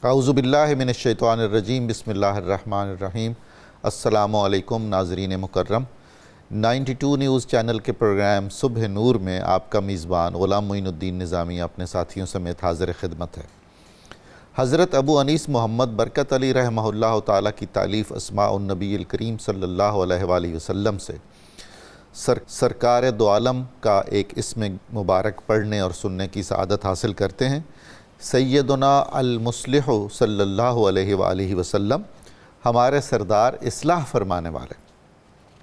اعوذ باللہ من الشیطان الرجیم، بسم اللہ الرحمن الرحیم۔ السلام علیکم ناظرین مکرم۔ 92 نیوز چینل کے پروگرام صبح نور میں آپ کا میزبان غلام معین الدین نظامی اپنے ساتھیوں سمیت حاضر خدمت ہے۔ حضرت ابو انیس محمد برکت علی رحمہ اللہ تعالیٰ کی تالیف اسماء النبی الکریم صلی اللہ علیہ وآلہ وسلم سے سرکار دو عالم کا ایک اسم مبارک پڑھنے اور سننے کی سعادت حاصل کرتے ہیں۔ سیدنا المصلح صلی اللہ علیہ وآلہ وسلم، ہمارے سردار اصلاح فرمانے والے،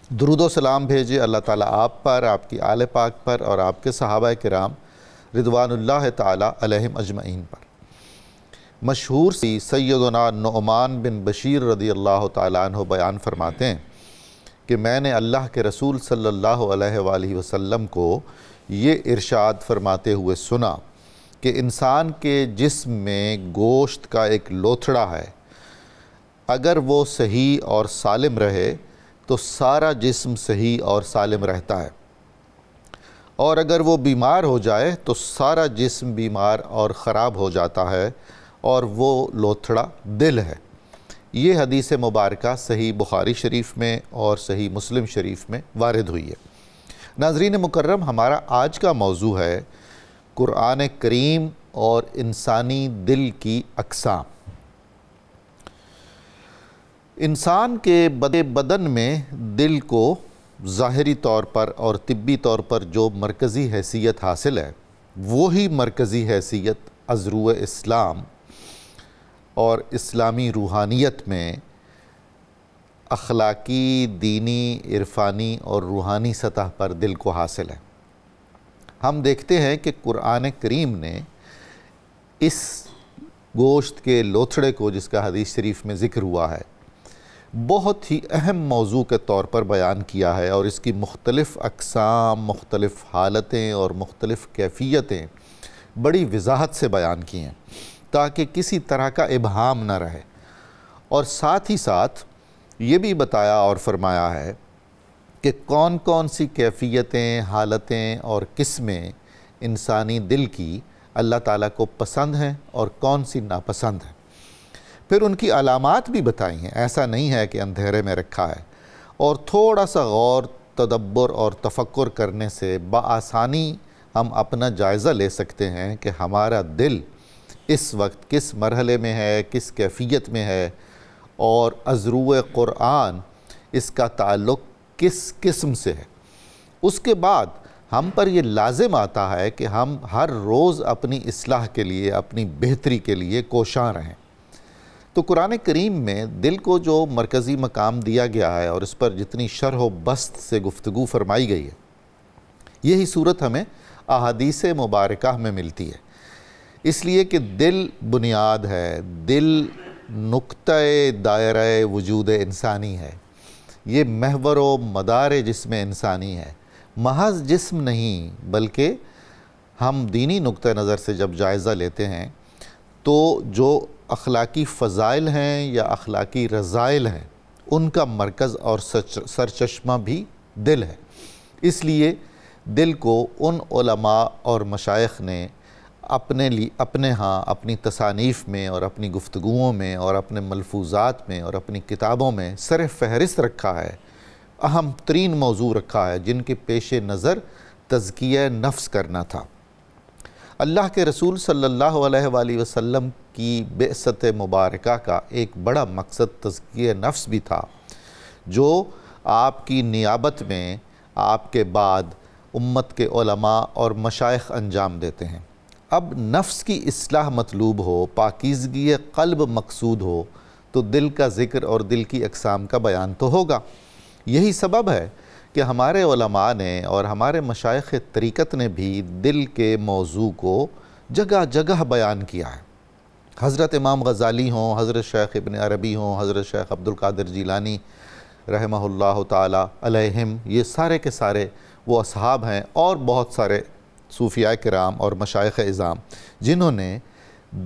درود و سلام بھیجے اللہ تعالیٰ آپ پر، آپ کی آل پاک پر اور آپ کے صحابہ کرام رضوان اللہ تعالیٰ علیہم اجمعین پر۔ مشہور سیدنا نعمان بن بشیر رضی اللہ تعالیٰ عنہ بیان فرماتے ہیں کہ میں نے اللہ کے رسول صلی اللہ علیہ وآلہ وسلم کو یہ ارشاد فرماتے ہوئے سنا کہ انسان کے جسم میں گوشت کا ایک لوتھڑا ہے، اگر وہ صحیح اور سالم رہے تو سارا جسم صحیح اور سالم رہتا ہے، اور اگر وہ بیمار ہو جائے تو سارا جسم بیمار اور خراب ہو جاتا ہے، اور وہ لوتھڑا دل ہے۔ یہ حدیث مبارکہ صحیح بخاری شریف میں اور صحیح مسلم شریف میں وارد ہوئی ہے۔ ناظرین مکرم، ہمارا آج کا موضوع ہے قرآن کریم اور انسانی دل کی اقسام۔ انسان کے بدن میں دل کو ظاہری طور پر اور طبی طور پر جو مرکزی حیثیت حاصل ہے، وہی مرکزی حیثیت ازروع اسلام اور اسلامی روحانیت میں اخلاقی، دینی، عرفانی اور روحانی سطح پر دل کو حاصل ہے۔ ہم دیکھتے ہیں کہ قرآن کریم نے اس گوشت کے لوتھڑے کو، جس کا حدیث شریف میں ذکر ہوا ہے، بہت ہی اہم موضوع کے طور پر بیان کیا ہے، اور اس کی مختلف اقسام، مختلف حالتیں اور مختلف کیفیتیں بڑی وضاحت سے بیان کی ہیں تاکہ کسی طرح کا ابہام نہ رہے، اور ساتھ ہی ساتھ یہ بھی بتایا اور فرمایا ہے کہ کون کون سی کیفیتیں، حالتیں اور قسمیں انسانی دل کی اللہ تعالیٰ کو پسند ہیں اور کون سی ناپسند ہیں۔ پھر ان کی علامات بھی بتائی ہیں، ایسا نہیں ہے کہ اندھیرے میں رکھا ہے، اور تھوڑا سا غور، تدبر اور تفکر کرنے سے بآسانی ہم اپنا جائزہ لے سکتے ہیں کہ ہمارا دل اس وقت کس مرحلے میں ہے، کس کیفیت میں ہے، اور ازروع قرآن اس کا تعلق کس قسم سے ہے۔ اس کے بعد ہم پر یہ لازم آتا ہے کہ ہم ہر روز اپنی اصلاح کے لیے، اپنی بہتری کے لیے کوشاں رہیں۔ تو قرآن کریم میں دل کو جو مرکزی مقام دیا گیا ہے اور اس پر جتنی شرح و بسط سے گفتگو فرمائی گئی ہے، یہی صورت ہمیں احادیث مبارکہ میں ملتی ہے، اس لیے کہ دل بنیاد ہے، دل نقطہ دائرہ وجود انسانی ہے، یہ محور و مدار جسم انسانی ہے، محض جسم نہیں بلکہ ہم دینی نقطہ نظر سے جب جائزہ لیتے ہیں تو جو اخلاقی فضائل ہیں یا اخلاقی رذائل ہیں، ان کا مرکز اور سرچشمہ بھی دل ہے۔ اس لیے دل کو ان علماء اور مشائخ نے اپنے ہاں اپنی تصانیف میں اور اپنی گفتگوؤں میں اور اپنے ملفوظات میں اور اپنی کتابوں میں سر فہرست رکھا ہے، اہم ترین موضوع رکھا ہے، جن کے پیش نظر تزکیہ نفس کرنا تھا۔ اللہ کے رسول صلی اللہ علیہ وآلہ وسلم کی بعثت مبارکہ کا ایک بڑا مقصد تزکیہ نفس بھی تھا، جو آپ کی نیابت میں آپ کے بعد امت کے علماء اور مشائخ انجام دیتے ہیں۔ اب نفس کی اصلاح مطلوب ہو، پاکیزگی قلب مقصود ہو، تو دل کا ذکر اور دل کی اقسام کا بیان تو ہوگا۔ یہی سبب ہے کہ ہمارے علماء نے اور ہمارے مشائخ طریقت نے بھی دل کے موضوع کو جگہ جگہ بیان کیا ہے۔ حضرت امام غزالی ہوں، حضرت شیخ ابن عربی ہوں، حضرت شیخ عبد القادر جیلانی رحمہ اللہ تعالی علیہم، یہ سارے کے سارے وہ اصحاب ہیں، اور بہت سارے صوفیاء کرام اور مشائخ اعظام جنہوں نے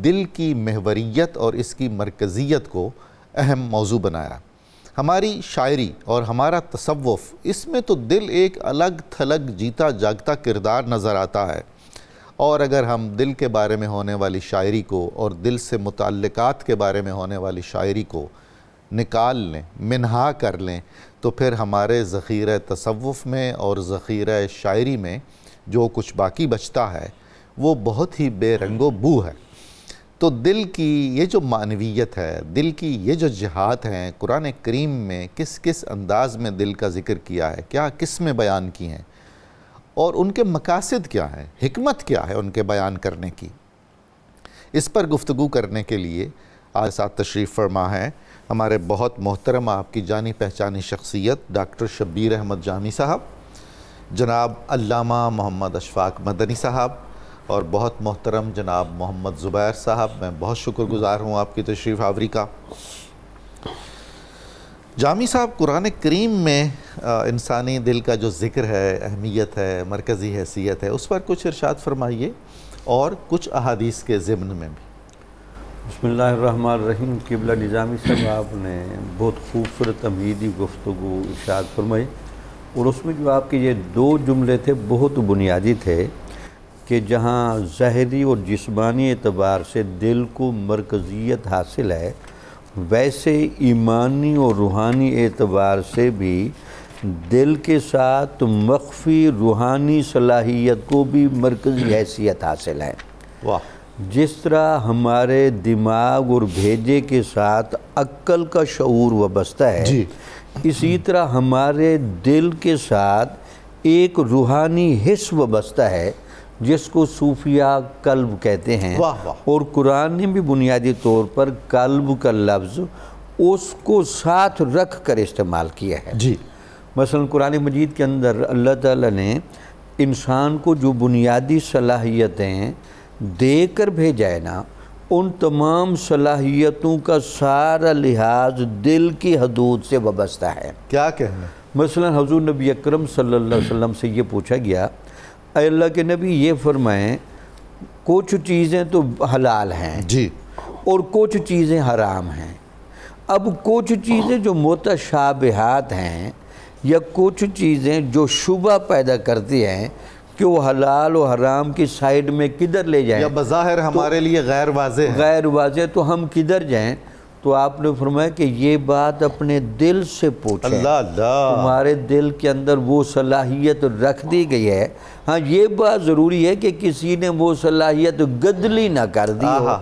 دل کی محوریت اور اس کی مرکزیت کو اہم موضوع بنایا۔ ہماری شاعری اور ہمارا تصوف، اس میں تو دل ایک الگ تھلگ جیتا جاگتا کردار نظر آتا ہے، اور اگر ہم دل کے بارے میں ہونے والی شاعری کو اور دل سے متعلقات کے بارے میں ہونے والی شاعری کو نکال لیں، منہا کر لیں، تو پھر ہمارے ذخیرہ تصوف میں اور ذخیرہ شاعری میں جو کچھ باقی بچتا ہے وہ بہت ہی بے رنگ و بو ہے۔ تو دل کی یہ جو معنویت ہے، دل کی یہ جو جہات ہیں، قرآن کریم میں کس کس انداز میں دل کا ذکر کیا ہے، کیا کس میں بیان کی ہیں، اور ان کے مقاصد کیا ہیں، حکمت کیا ہے ان کے بیان کرنے کی، اس پر گفتگو کرنے کے لیے آج ساتھ تشریف فرما ہے ہمارے بہت محترم آپ کی جانی پہچانی شخصیت ڈاکٹر شبیر احمد جامی صاحب، جناب علامہ محمد اشفاق مدنی صاحب، اور بہت محترم جناب محمد زبیر صاحب۔ میں بہت شکر گزار ہوں آپ کی تشریف آوری کا۔ جامی صاحب، قرآن کریم میں انسانی دل کا جو ذکر ہے، اہمیت ہے، مرکزی حیثیت ہے، اس پر کچھ ارشاد فرمائیے، اور کچھ احادیث کے ضمن میں بھی۔ بسم اللہ الرحمن الرحیم۔ قبلہ نظامی صاحب، آپ نے بہت خوبصورت تمہیدی گفتگو ارشاد فرمائی، اور اس میں جو آپ کے یہ دو جملے تھے بہت بنیادی تھے کہ جہاں ظاہری اور جسمانی اعتبار سے دل کو مرکزیت حاصل ہے، ویسے ایمانی اور روحانی اعتبار سے بھی دل کے ساتھ مخفی روحانی صلاحیت کو بھی مرکزی حیثیت حاصل ہے۔ واہ! جس طرح ہمارے دماغ اور بھیجے کے ساتھ عقل کا شعور وابستہ ہے، جی، اسی طرح ہمارے دل کے ساتھ ایک روحانی حس وابستہ ہے جس کو صوفیہ قلب کہتے ہیں۔ واہ واہ! اور قرآن نے بھی بنیادی طور پر قلب کا لفظ اس کو ساتھ رکھ کر استعمال کیا ہے۔ جی، مثلا قرآن مجید کے اندر اللہ تعالیٰ نے انسان کو جو بنیادی صلاحیتیں دے کر بھیجا ہے نا، ان تمام صلاحیتوں کا سارا لحاظ دل کی حدود سے وابستہ ہے۔ کیا کہنا؟ مثلا حضور نبی اکرم صلی اللہ علیہ وسلم سے یہ پوچھا گیا، اے اللہ کے نبی یہ فرمائیں کچھ چیزیں تو حلال ہیں جی، اور کچھ چیزیں حرام ہیں۔ اب کچھ چیزیں جو متشابہات ہیں یا کچھ چیزیں جو شبہ پیدا کرتی ہیں کہ وہ حلال و حرام کی سائیڈ میں کدھر لے جائیں، یا بظاہر ہمارے لیے غیر واضح ہے، غیر واضح، تو ہم کدھر جائیں؟ تو آپ نے فرمایا کہ یہ بات اپنے دل سے پوچھیں۔ اللہ اللہ! تمہارے دل کے اندر وہ صلاحیت رکھ دی گئی ہے۔ ہاں، یہ بات ضروری ہے کہ کسی نے وہ صلاحیت گدلی نہ کر دی ہو۔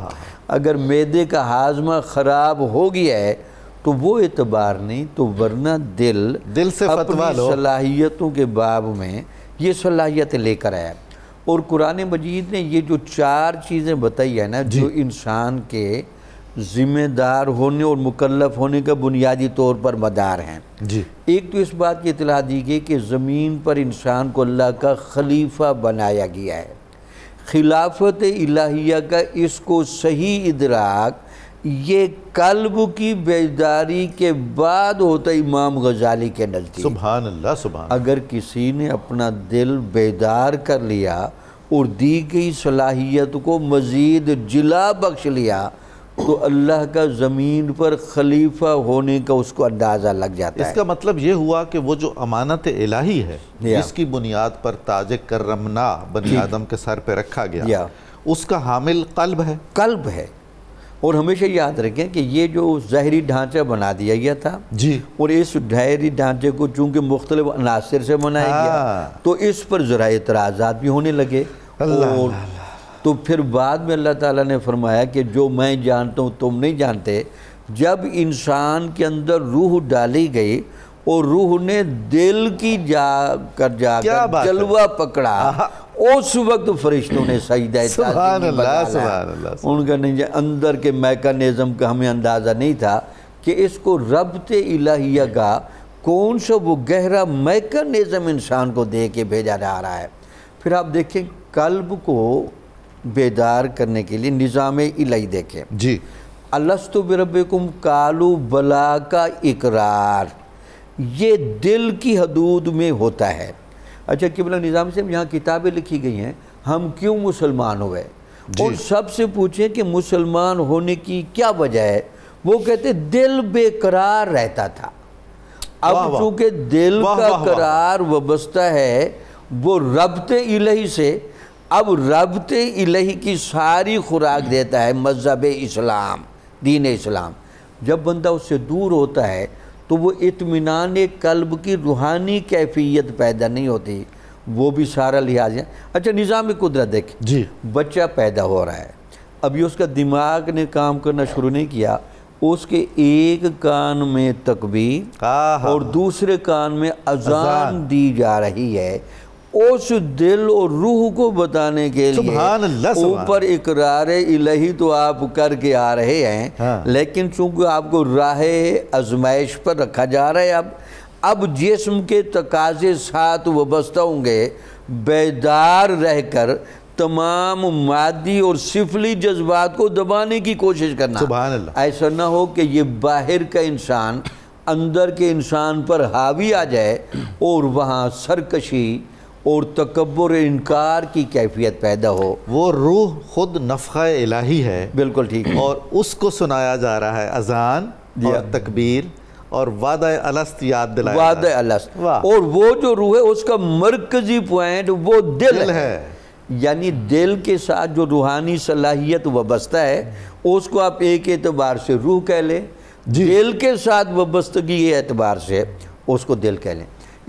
اگر معدے کا ہاضمہ خراب ہو گیا ہے تو وہ اعتبار نہیں، تو ورنہ دل سے فتویٰ لو، اپنی صلاحیتوں کے باب میں یہ صلاحیت لے کر آیا۔ اور قرآن مجید نے یہ جو چار چیزیں بتائی ہیں نا، جو انسان کے ذمہ دار ہونے اور مکلف ہونے کا بنیادی طور پر مدار ہیں۔ جی، ایک تو اس بات کی اطلاع دی گئی کہ زمین پر انسان کو اللہ کا خلیفہ بنایا گیا ہے۔ خلافت الہیہ کا اس کو صحیح ادراک یہ قلب کی بیداری کے بعد ہوتا ہے امام غزالی کے نزدیک۔ سبحان اللہ، سبحان! اگر کسی نے اپنا دل بیدار کر لیا اور دی گئی صلاحیت کو مزید جلا بخش لیا تو اللہ کا زمین پر خلیفہ ہونے کا اس کو اندازہ لگ جاتا ہے۔ اس کا مطلب یہ ہوا کہ وہ جو امانت الہی ہے جس کی بنیاد پر تاج کرمنا بنی آدم کے سر پہ رکھا گیا، اس کا حامل قلب ہے۔ قلب ہے۔ اور ہمیشہ یاد رکھیں کہ یہ جو ظاہری ڈھانچہ بنا دیا گیا تھا، جی، اور اس ظاہری ڈھانچے کو چونکہ مختلف عناصر سے بنایا گیا تو اس پر ذرائع اعتراضات بھی ہونے لگے۔ اور تو پھر بعد میں اللہ تعالیٰ نے فرمایا کہ جو میں جانتا ہوں تم نہیں جانتے۔ جب انسان کے اندر روح ڈالی گئی اور روح نے دل کی جا کر جلوہ پکڑا، اس وقت فرشتوں نے سجدہ تعظیم بدالا۔ ان کا اندر کے میکانزم کا ہمیں اندازہ نہیں تھا کہ اس کو ربط الہیہ کا کون سا وہ گہرا میکانزم انسان کو دے کے بھیجا جا رہا ہے۔ پھر آپ دیکھیں قلب کو بیدار کرنے کے لیے نظام الہی دیکھیں۔ جی، الستو بربکم قالوا بلا کا اقرار یہ دل کی حدود میں ہوتا ہے۔ اچھا قبلہ نظام سے یہاں کتابیں لکھی گئی ہیں، ہم کیوں مسلمان ہوئے، اور سب سے پوچھیں کہ مسلمان ہونے کی کیا وجہ ہے، وہ کہتے دل بے قرار رہتا تھا۔ اب چونکہ دل کا قرار وابستہ ہے وہ ربط الہی سے، اب ربط الہی کی ساری خوراک دیتا ہے مذہب اسلام، دین اسلام۔ جب بندہ اس سے دور ہوتا ہے تو وہ اطمینان قلب کی روحانی کیفیت پیدا نہیں ہوتی، وہ بھی سارا لحاظ ہے۔ اچھا نظام قدرت دیکھ، جی بچہ پیدا ہو رہا ہے، ابھی اس کا دماغ نے کام کرنا شروع نہیں کیا، اس کے ایک کان میں تکبیر اور دوسرے کان میں اذان دی جا رہی ہے، اس دل اور روح کو بتانے کے لیے اوپر اقرار الہی تو آپ کر کے آ رہے ہیں، لیکن چونکہ آپ کو راہ آزمائش پر رکھا جا رہا ہے، اب جسم کے تقاضے ساتھ وابستہ ہوں گے، بیدار رہ کر تمام مادی اور سفلی جذبات کو دبانے کی کوشش کرنا۔ سبحان اللہ۔ ایسا نہ ہو کہ یہ باہر کا انسان اندر کے انسان پر حاوی آ جائے اور وہاں سرکشی اور تکبر انکار کی کیفیت پیدا ہو۔ وہ روح خود نفخہ الہی ہے، بالکل ٹھیک، اور اس کو سنایا جا رہا ہے اذان اور تکبیر اور وعدہ الست یاد دلایا، وعدہ الست، اور وہ جو روح ہے اس کا مرکزی پوائنٹ وہ دل ہے، یعنی دل کے ساتھ جو روحانی صلاحیت وابستہ ہے اس کو آپ ایک اعتبار سے روح کہہ لیں، دل کے ساتھ وابستگی کے اعتبار سے اس کو دل کہہ لیں۔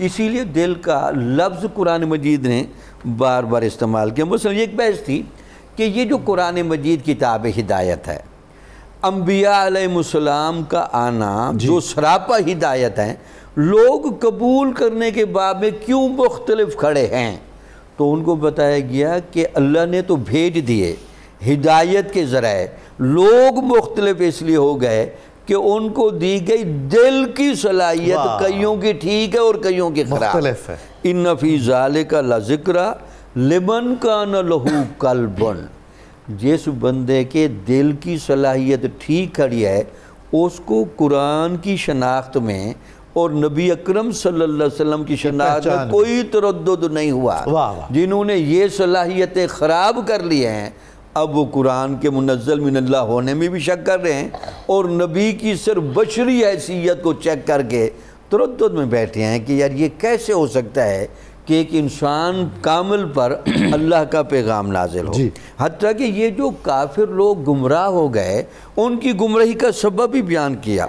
اسی لیے دل کا لفظ قرآن مجید نے بار بار استعمال کیا۔ مثلا یہ ایک بحث تھی کہ یہ جو قرآن مجید کتاب ہدایت ہے، انبیاء علیہ السلام کا آنا جو سراپا ہدایت ہے، لوگ قبول کرنے کے باب میں کیوں مختلف کھڑے ہیں؟ تو ان کو بتایا گیا کہ اللہ نے تو بھیج دیے ہدایت کے ذرائع، لوگ مختلف اس لیے ہو گئے کہ ان کو دی گئی دل کی صلاحیت، کئیوں کی ٹھیک ہے اور کئیوں کی خراب مختلف ہے۔ ان فی ذالک لذکر لمن کان لہ قلب، جس بندے کے دل کی صلاحیت ٹھیک کھڑی ہے اس کو قرآن کی شناخت میں اور نبی اکرم صلی اللہ علیہ وسلم کی شناخت میں کوئی تردد نہیں ہوا۔ جنہوں نے یہ صلاحیتیں خراب کر لی ہیں اب وہ قرآن کے منزل من اللہ ہونے میں بھی شک کر رہے ہیں، اور نبی کی صرف بشری حیثیت کو چیک کر کے تردد میں بیٹھے ہیں کہ یار یہ کیسے ہو سکتا ہے کہ ایک انسان کامل پر اللہ کا پیغام نازل ہو۔ حتیٰ کہ یہ جو کافر لوگ گمراہ ہو گئے ان کی گمراہی کا سبب بھی بیان کیا،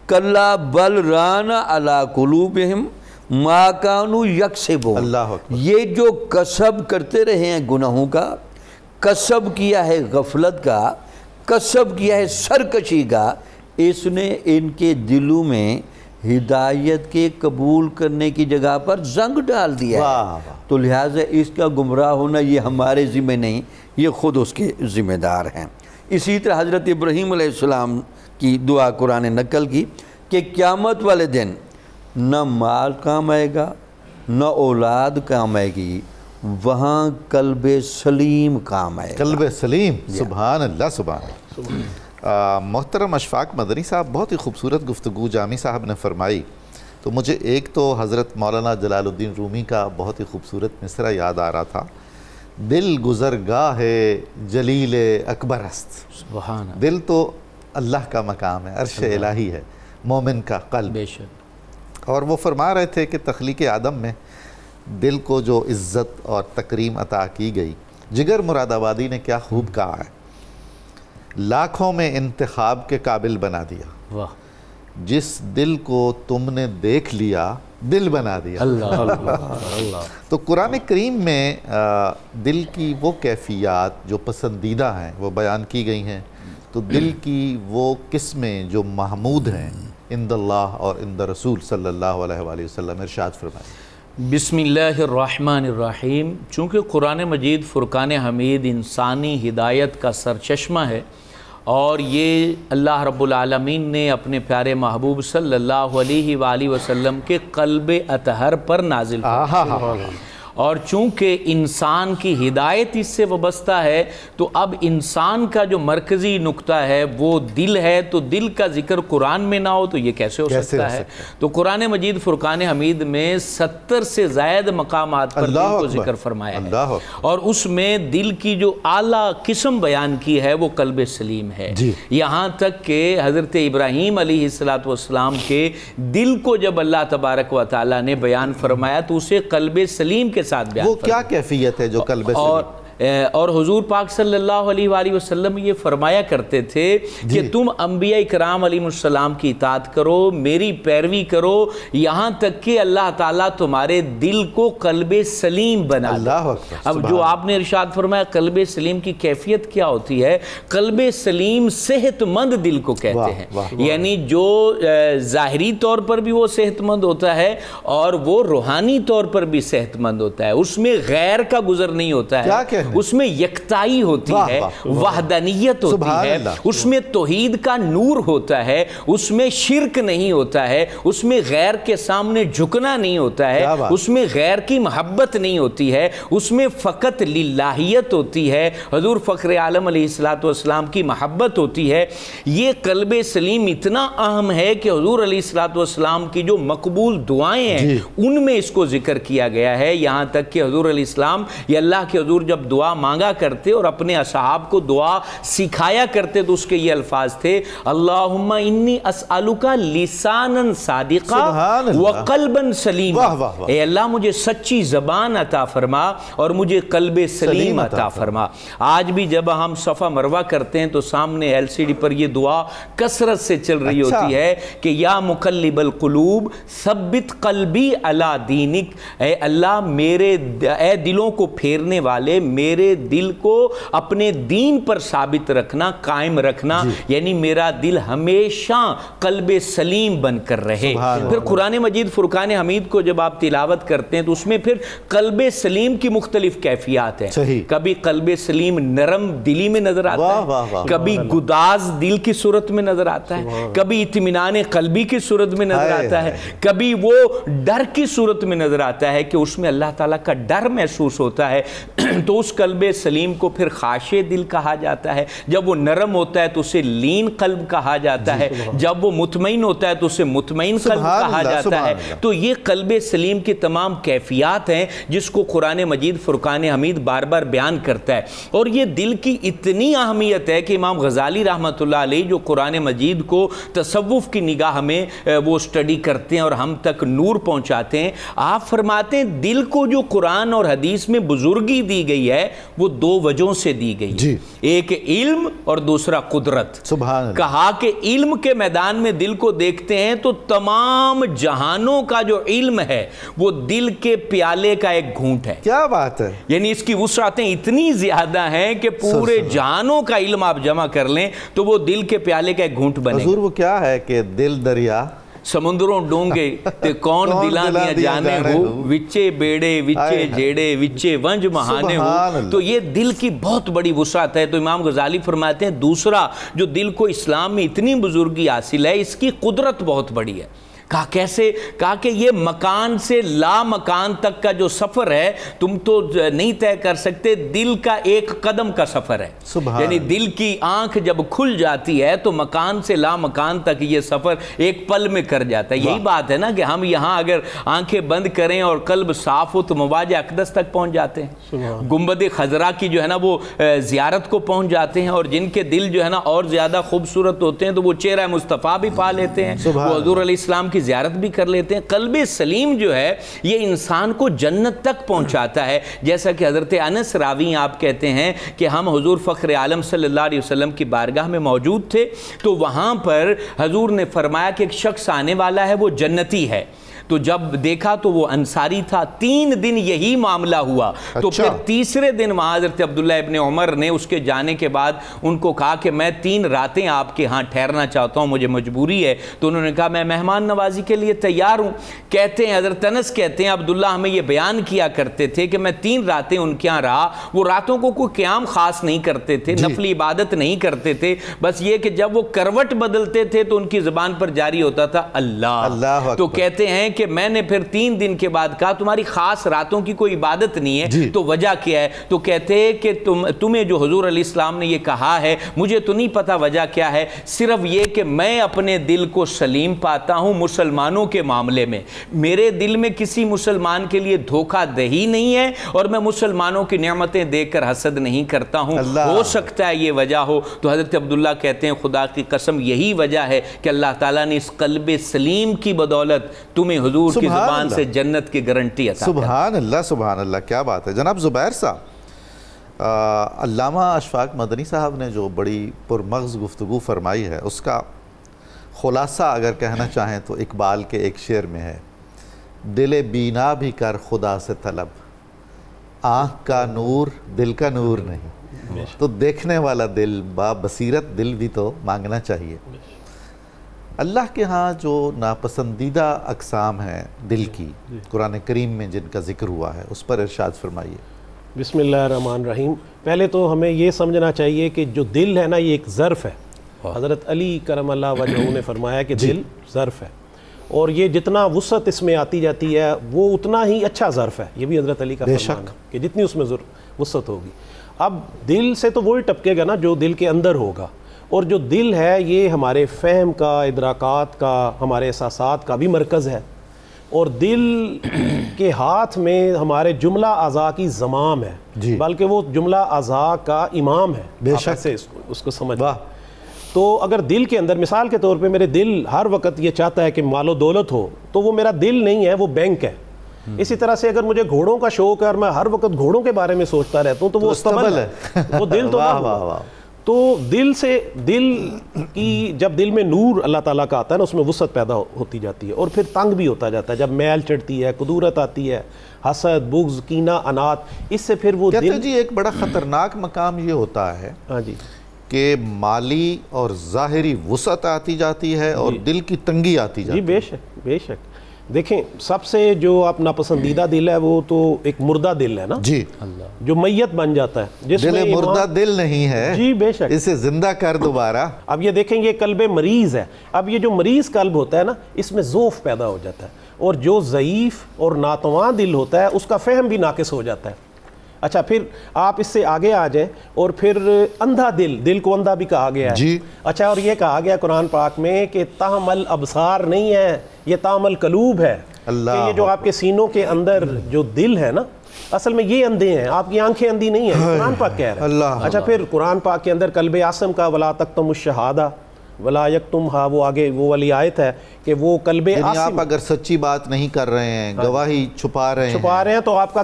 کلا بل ران علی قلوبہم ما کانوا یکسبون، یہ جو کسب کرتے رہے ہیں گناہوں کا، کسب کیا ہے غفلت کا، کسب کیا ہے سرکشی کا، اس نے ان کے دلوں میں ہدایت کے قبول کرنے کی جگہ پر زنگ ڈال دیا ہے، تو لہٰذا اس کا گمراہ ہونا یہ ہمارے ذمہ نہیں، یہ خود اس کے ذمہ دار ہیں۔ اسی طرح حضرت ابراہیم علیہ السلام کی دعا قرآن نے نقل کی کہ قیامت والے دن نہ مال کام آئے گا نہ اولاد کام آئے گی، وہاں قلب سلیم کام آئے گا۔ قلب سلیم، سبحان اللہ، سبحان اللہ۔ محترم اشفاق مدنی صاحب، بہت ہی خوبصورت گفتگو جامی صاحب نے فرمائی، تو مجھے ایک تو حضرت مولانا جلال الدین رومی کا بہت ہی خوبصورت مصرع یاد آ رہا تھا، دل گزرگاہ جلیل اکبر است۔ سبحان اللہ، دل تو اللہ کا مقام ہے، عرش الہی ہے مومن کا قلب۔ بے شک۔ اور وہ فرما رہے تھے کہ تخلیق آدم میں دل کو جو عزت اور تکریم عطا کی گئی، جگر مراد آبادی نے کیا خوب کہا ہے، لاکھوں میں انتخاب کے قابل بنا دیا، واہ، جس دل کو تم نے دیکھ لیا دل بنا دیا۔ اللہ اللہ اللہ۔ تو قرآن کریم میں دل کی وہ کیفیات جو پسندیدہ ہیں وہ بیان کی گئی ہیں، تو دل کی وہ قسمیں جو محمود ہیں عند اللہ اور عند رسول صلی اللہ علیہ وآلہ وسلم، ارشاد فرمائیں۔ بسم اللہ الرحمن الرحیم۔ چونکہ قرآن مجید فرقان حمید انسانی ہدایت کا سرچشمہ ہے، اور یہ اللہ رب العالمین نے اپنے پیارے محبوب صلی اللہ علیہ وآلہ وسلم کے قلب اطہر پر نازل فرمایا، اور چونکہ انسان کی ہدایت اس سے وابستہ ہے تو اب انسان کا جو مرکزی نقطہ ہے وہ دل ہے، تو دل کا ذکر قرآن میں نہ ہو تو یہ کیسے ہو سکتا ہے؟ تو قرآن مجید فرقان حمید میں 70 سے زائد مقامات پر دل کو ذکر فرمایا ہے، اور اس میں دل کی جو اعلیٰ قسم بیان کی ہے وہ قلب سلیم ہے۔ یہاں تک کہ حضرت ابراہیم علیہ السلام کے دل کو جب اللہ تبارک و تعالیٰ نے بیان فرمایا تو اسے قلب سلیم کے ساتھ بیان وہ کیا کیفیت ہے جو قلب سلیم؟ اور اور حضور پاک صلی اللہ علیہ وآلہ وسلم یہ فرمایا کرتے تھے کہ تم انبیاء کرام علیہ السلام کی اطاعت کرو، میری پیروی کرو، یہاں تک کہ اللہ تعالیٰ تمہارے دل کو قلب سلیم بنا دے۔ اب جو آپ نے ارشاد فرمایا قلب سلیم کی کیفیت کیا ہوتی ہے؟ قلب سلیم صحت مند دل کو کہتے ہیں، یعنی جو ظاہری طور پر بھی وہ صحت مند ہوتا ہے اور وہ روحانی طور پر بھی صحت مند ہوتا ہے، اس میں غیر کا گزر نہیں ہوتا ہے، اس میں یکتائی ہوتی ہے، وحدانیت ہوتی ہے، اس میں توحید کا نور ہوتا ہے، اس میں شرک نہیں ہوتا ہے، اس میں غیر کے سامنے جھکنا نہیں ہوتا ہے، اس میں غیر کی محبت نہیں ہوتی ہے، اس میں فقط للہیت ہوتی ہے، حضور فخر عالم علیہ السلام کی محبت ہوتی ہے۔ یہ قلب سلیم اتنا اہم ہے کہ حضور علیہ السلام کی جو مقبول دعائیں ہیں ان میں اس کو ذکر کیا گیا ہے، یہاں تک کہ حضور علیہ السلام یا اللہ کے حضور جب دعا مانگا کرتے اور اپنے اصحاب کو دعا سکھایا کرتے تو اس کے یہ الفاظ تھے، اللہم انی اسألک لسانا صادقا وقلبا سلیما، اے اللہ مجھے سچی زبان عطا فرما اور مجھے قلب سلیم عطا فرما۔ آج بھی جب ہم صفا مروہ کرتے ہیں تو سامنے LCD پر یہ دعا کثرت سے چل رہی ہوتی ہے کہ یا مقلب القلوب ثبت قلبی علی دینک، اے اللہ میرے اے دلوں کو پھیرنے والے میرے دل کو اپنے دین پر ثابت رکھنا، قائم رکھنا، یعنی میرا دل ہمیشہ قلب سلیم بن کر رہے۔ پھر قرآن مجید فرقان حمید کو جب آپ تلاوت کرتے ہیں تو اس میں پھر قلب سلیم کی مختلف کیفیات ہیں، کبھی قلب سلیم نرم دلی میں نظر آتا ہے، کبھی گداز دل کی صورت میں نظر آتا ہے، کبھی اطمینان قلبی کی صورت میں نظر آتا ہے، کبھی وہ ڈر کی صورت میں نظر آتا ہے کہ اس میں اللہ تعالیٰ کا ڈر محسوس ہوتا ہے، تو اس قلب سلیم کو پھر خاشع دل کہا جاتا ہے۔ جب وہ نرم ہوتا ہے تو اسے لین قلب کہا جاتا ہے، جب وہ مطمئن ہوتا ہے تو اسے مطمئن قلب کہا جاتا ہے۔ تو یہ قلب سلیم کی تمام کیفیات ہیں جس کو قرآن مجید فرقان حمید بار بار بیان کرتا ہے، اور یہ دل کی اتنی اہمیت ہے کہ امام غزالی رحمۃ اللہ علیہ جو قرآن مجید کو تصوف کی نگاہ میں وہ سٹڈی کرتے ہیں اور ہم تک نور پہنچاتے ہیں، آپ فرماتے ہیں دل کو جو قرآن اور حدیث میں بزرگی دی گئی ہے وہ دو وجہوں سے دی گئی ہے، ایک علم اور دوسرا قدرت۔ کہا کہ علم کے میدان میں دل کو دیکھتے ہیں تو تمام جہانوں کا جو علم ہے وہ دل کے پیالے کا ایک گھونٹ ہے۔ کیا بات ہے، یعنی اس کی وسعتیں اتنی زیادہ ہیں کہ پورے جہانوں کا علم آپ جمع کر لیں تو وہ دل کے پیالے کا ایک گھونٹ بنے۔ حضور وہ کیا ہے کہ دل دریا سمندروں ڈونگے تے کون دلاں دیا جانے ہو، وچے بیڑے وچے جیڑے وچے ونج مہانے ہو۔ تو یہ دل کی بہت بڑی وسعت ہے۔ تو امام غزالی فرماتے ہیں دوسرا جو دل کو اسلام میں اتنی بزرگی حاصل ہے اس کی قدرت بہت بڑی ہے۔ کہا کیسے؟ کہا کہ یہ مکان سے لا مکان تک کا جو سفر ہے تم تو نہیں طے کر سکتے، دل کا ایک قدم کا سفر ہے۔ یعنی دل کی آنکھ جب کھل جاتی ہے تو مکان سے لا مکان تک یہ سفر ایک پل میں کر جاتا ہے۔ یہی بات ہے نا کہ ہم یہاں اگر آنکھیں بند کریں اور قلب صاف ہو تو مواج اقدس تک پہنچ جاتے ہیں، گنبد خضرا کی جو ہے نا وہ زیارت کو پہنچ جاتے ہیں، اور جن کے دل جو ہے نا اور زیادہ خوبصورت ہوتے ہیں تو وہ چہرہ مصطفیٰ بھی پا لیتے ہیں، وہ حضور علیہ السلام کی زیارت بھی کر لیتے ہیں۔ قلب سلیم جو ہے یہ انسان کو جنت تک پہنچاتا ہے، جیسا کہ حضرت انس راوی آپ کہتے ہیں کہ ہم حضور فخر عالم صلی اللہ علیہ وسلم کی بارگاہ میں موجود تھے تو وہاں پر حضور نے فرمایا کہ ایک شخص آنے والا ہے وہ جنتی ہے، تو جب دیکھا تو وہ انصاری تھا۔ 3 دن یہی معاملہ ہوا، تو پھر تیسرے دن وہاں حضرت عبداللہ ابن عمر نے اس کے جانے کے بعد ان کو کہا کہ میں 3 راتیں آپ کے ہاں ٹھہرنا چاہتا ہوں، مجھے مجبوری ہے۔ تو انہوں نے کہا میں مہمان نوازی کے لیے تیار ہوں۔ کہتے ہیں حضرت انس کہتے ہیں عبداللہ ہمیں یہ بیان کیا کرتے تھے کہ میں 3 راتیں ان کے ہاں رہا، وہ راتوں کو کوئی قیام خاص نہیں کرتے تھے، نفلی عبادت نہیں کرتے تھے، بس یہ کہ جب وہ کروٹ بدلتے تھے تو ان کی زبان پر جاری ہوتا تھا اللہ۔ تو کہتے ہیں کہ میں نے پھر 3 دن کے بعد کہا تمہاری خاص راتوں کی کوئی عبادت نہیں ہے تو وجہ کیا ہے؟ تو کہتے ہیں کہ تمہیں جو حضور علیہ السلام نے یہ کہا ہے مجھے تو نہیں پتا وجہ کیا ہے، صرف یہ کہ میں اپنے دل کو سلیم پاتا ہوں مسلمانوں کے معاملے میں، میرے دل میں کسی مسلمان کے لیے دھوکہ دہی نہیں ہے اور میں مسلمانوں کی نعمتیں دیکھ کر حسد نہیں کرتا ہوں۔ ہو سکتا ہے یہ وجہ ہو۔ تو حضرت عبداللہ کہتے ہیں خدا کی قسم یہی وجہ ہے کہ اللہ تعالیٰ نے اس قلب سلیم کی بدولت تمہیں حضور کی زبان سے جنت کی گارنٹی عطا کر۔ سبحان اللہ، سبحان اللہ، کیا بات ہے۔ جناب زبیر صاحب، علامہ اشفاق مدنی صاحب نے جو بڑی پرمغز گفتگو فرمائی ہے، اس کا خلاصہ اگر کہنا چاہیں تو اقبال کے ایک شعر میں ہے، دل بینا بھی کر خدا سے طلب، آنکھ کا نور دل کا نور نہیں. تو دیکھنے والا دل، با بصیرت دل بھی تو مانگنا چاہیے. اللہ کے ہاں جو ناپسندیدہ اقسام ہیں دل کی، قرآن کریم میں جن کا ذکر ہوا ہے، اس پر ارشاد فرمائیے. بسم اللہ الرحمن الرحیم. پہلے تو ہمیں یہ سمجھنا چاہیے کہ جو دل ہے نا، یہ ایک ظرف ہے. حضرت علی کرم اللہ وجہہ نے فرمایا کہ دل ظرف ہے، اور یہ جتنا وسعت اس میں آتی جاتی ہے وہ اتنا ہی اچھا ظرف ہے. یہ بھی حضرت علی کا فرمان ہے کہ جتنی اس میں وسعت ہوگی. اب دل سے تو وہی ٹپکے گا نا جو دل کے اندر ہوگا، اور جو دل ہے یہ ہمارے فہم کا، ادراکات کا، ہمارے احساسات کا بھی مرکز ہے. اور دل کے ہاتھ میں ہمارے جملہ اعضاء کی زمام ہے، بلکہ وہ جملہ اعضاء کا امام ہے. بے شک سے اس کو سمجھ. تو اگر دل کے اندر، مثال کے طور پہ میرے دل ہر وقت یہ چاہتا ہے کہ مال و دولت ہو، تو وہ میرا دل نہیں ہے، وہ بینک ہے. اسی طرح سے اگر مجھے گھوڑوں کا شوق ہے اور میں ہر وقت گھوڑوں کے بارے میں سوچتا رہتا ہوں تو وہ استبل ہے، وہ دل تو نہ. تو دل سے، دل کی جب دل میں نور اللہ تعالیٰ کا آتا ہے نا، اس میں وسعت پیدا ہوتی جاتی ہے، اور پھر تنگ بھی ہوتا جاتا ہے. جب میل چڑھتی ہے، کدورت آتی ہے، حسد، بغض، کینہ، انات، اس سے پھر وہ دل جی ایک بڑا خطرناک مقام یہ ہوتا ہے ہاں جی کہ مالی اور ظاہری وسعت آتی جاتی ہے اور دل کی تنگی آتی جاتی ہے. جی بے شک بے شک. دیکھیں سب سے جو آپ ناپسندیدہ دل ہے وہ تو ایک مردہ دل ہے نا جی، جو میت بن جاتا ہے، جس دل میں مردہ دل نہیں ہے. جی بے شک، اسے زندہ کر دوبارہ. اب یہ دیکھیں یہ قلب مریض ہے. اب یہ جو مریض قلب ہوتا ہے نا، اس میں ذوف پیدا ہو جاتا ہے، اور جو ضعیف اور ناتواں دل ہوتا ہے اس کا فہم بھی ناقص ہو جاتا ہے. اچھا پھر آپ اس سے آگے آ جائیں، اور پھر اندھا دل، دل کو اندھا بھی کہا گیا ہے جی. اچھا، اور یہ کہا گیا قرآن پاک میں کہ تحمل ابصار نہیں ہے، یہ تحمل قلوب ہے. اللہ، کہ یہ جو آپ کے سینوں کے اندر جو دل ہے نا، اصل میں یہ اندھے ہیں، آپ کی آنکھیں اندھی نہیں ہیں، قرآن پاک کہہ رہا ہے. اللہ. اچھا پھر قرآن پاک کے اندر قلب عاصم کا ولا تکتم الشہادہ ولا یکتمھا، وہ آگے وہ والی آیت ہے کہ وہ قلب یعنی عاصم، آپ اگر سچی بات نہیں کر رہے ہیں، گواہی چھپا رہے ہیں تو آپ کا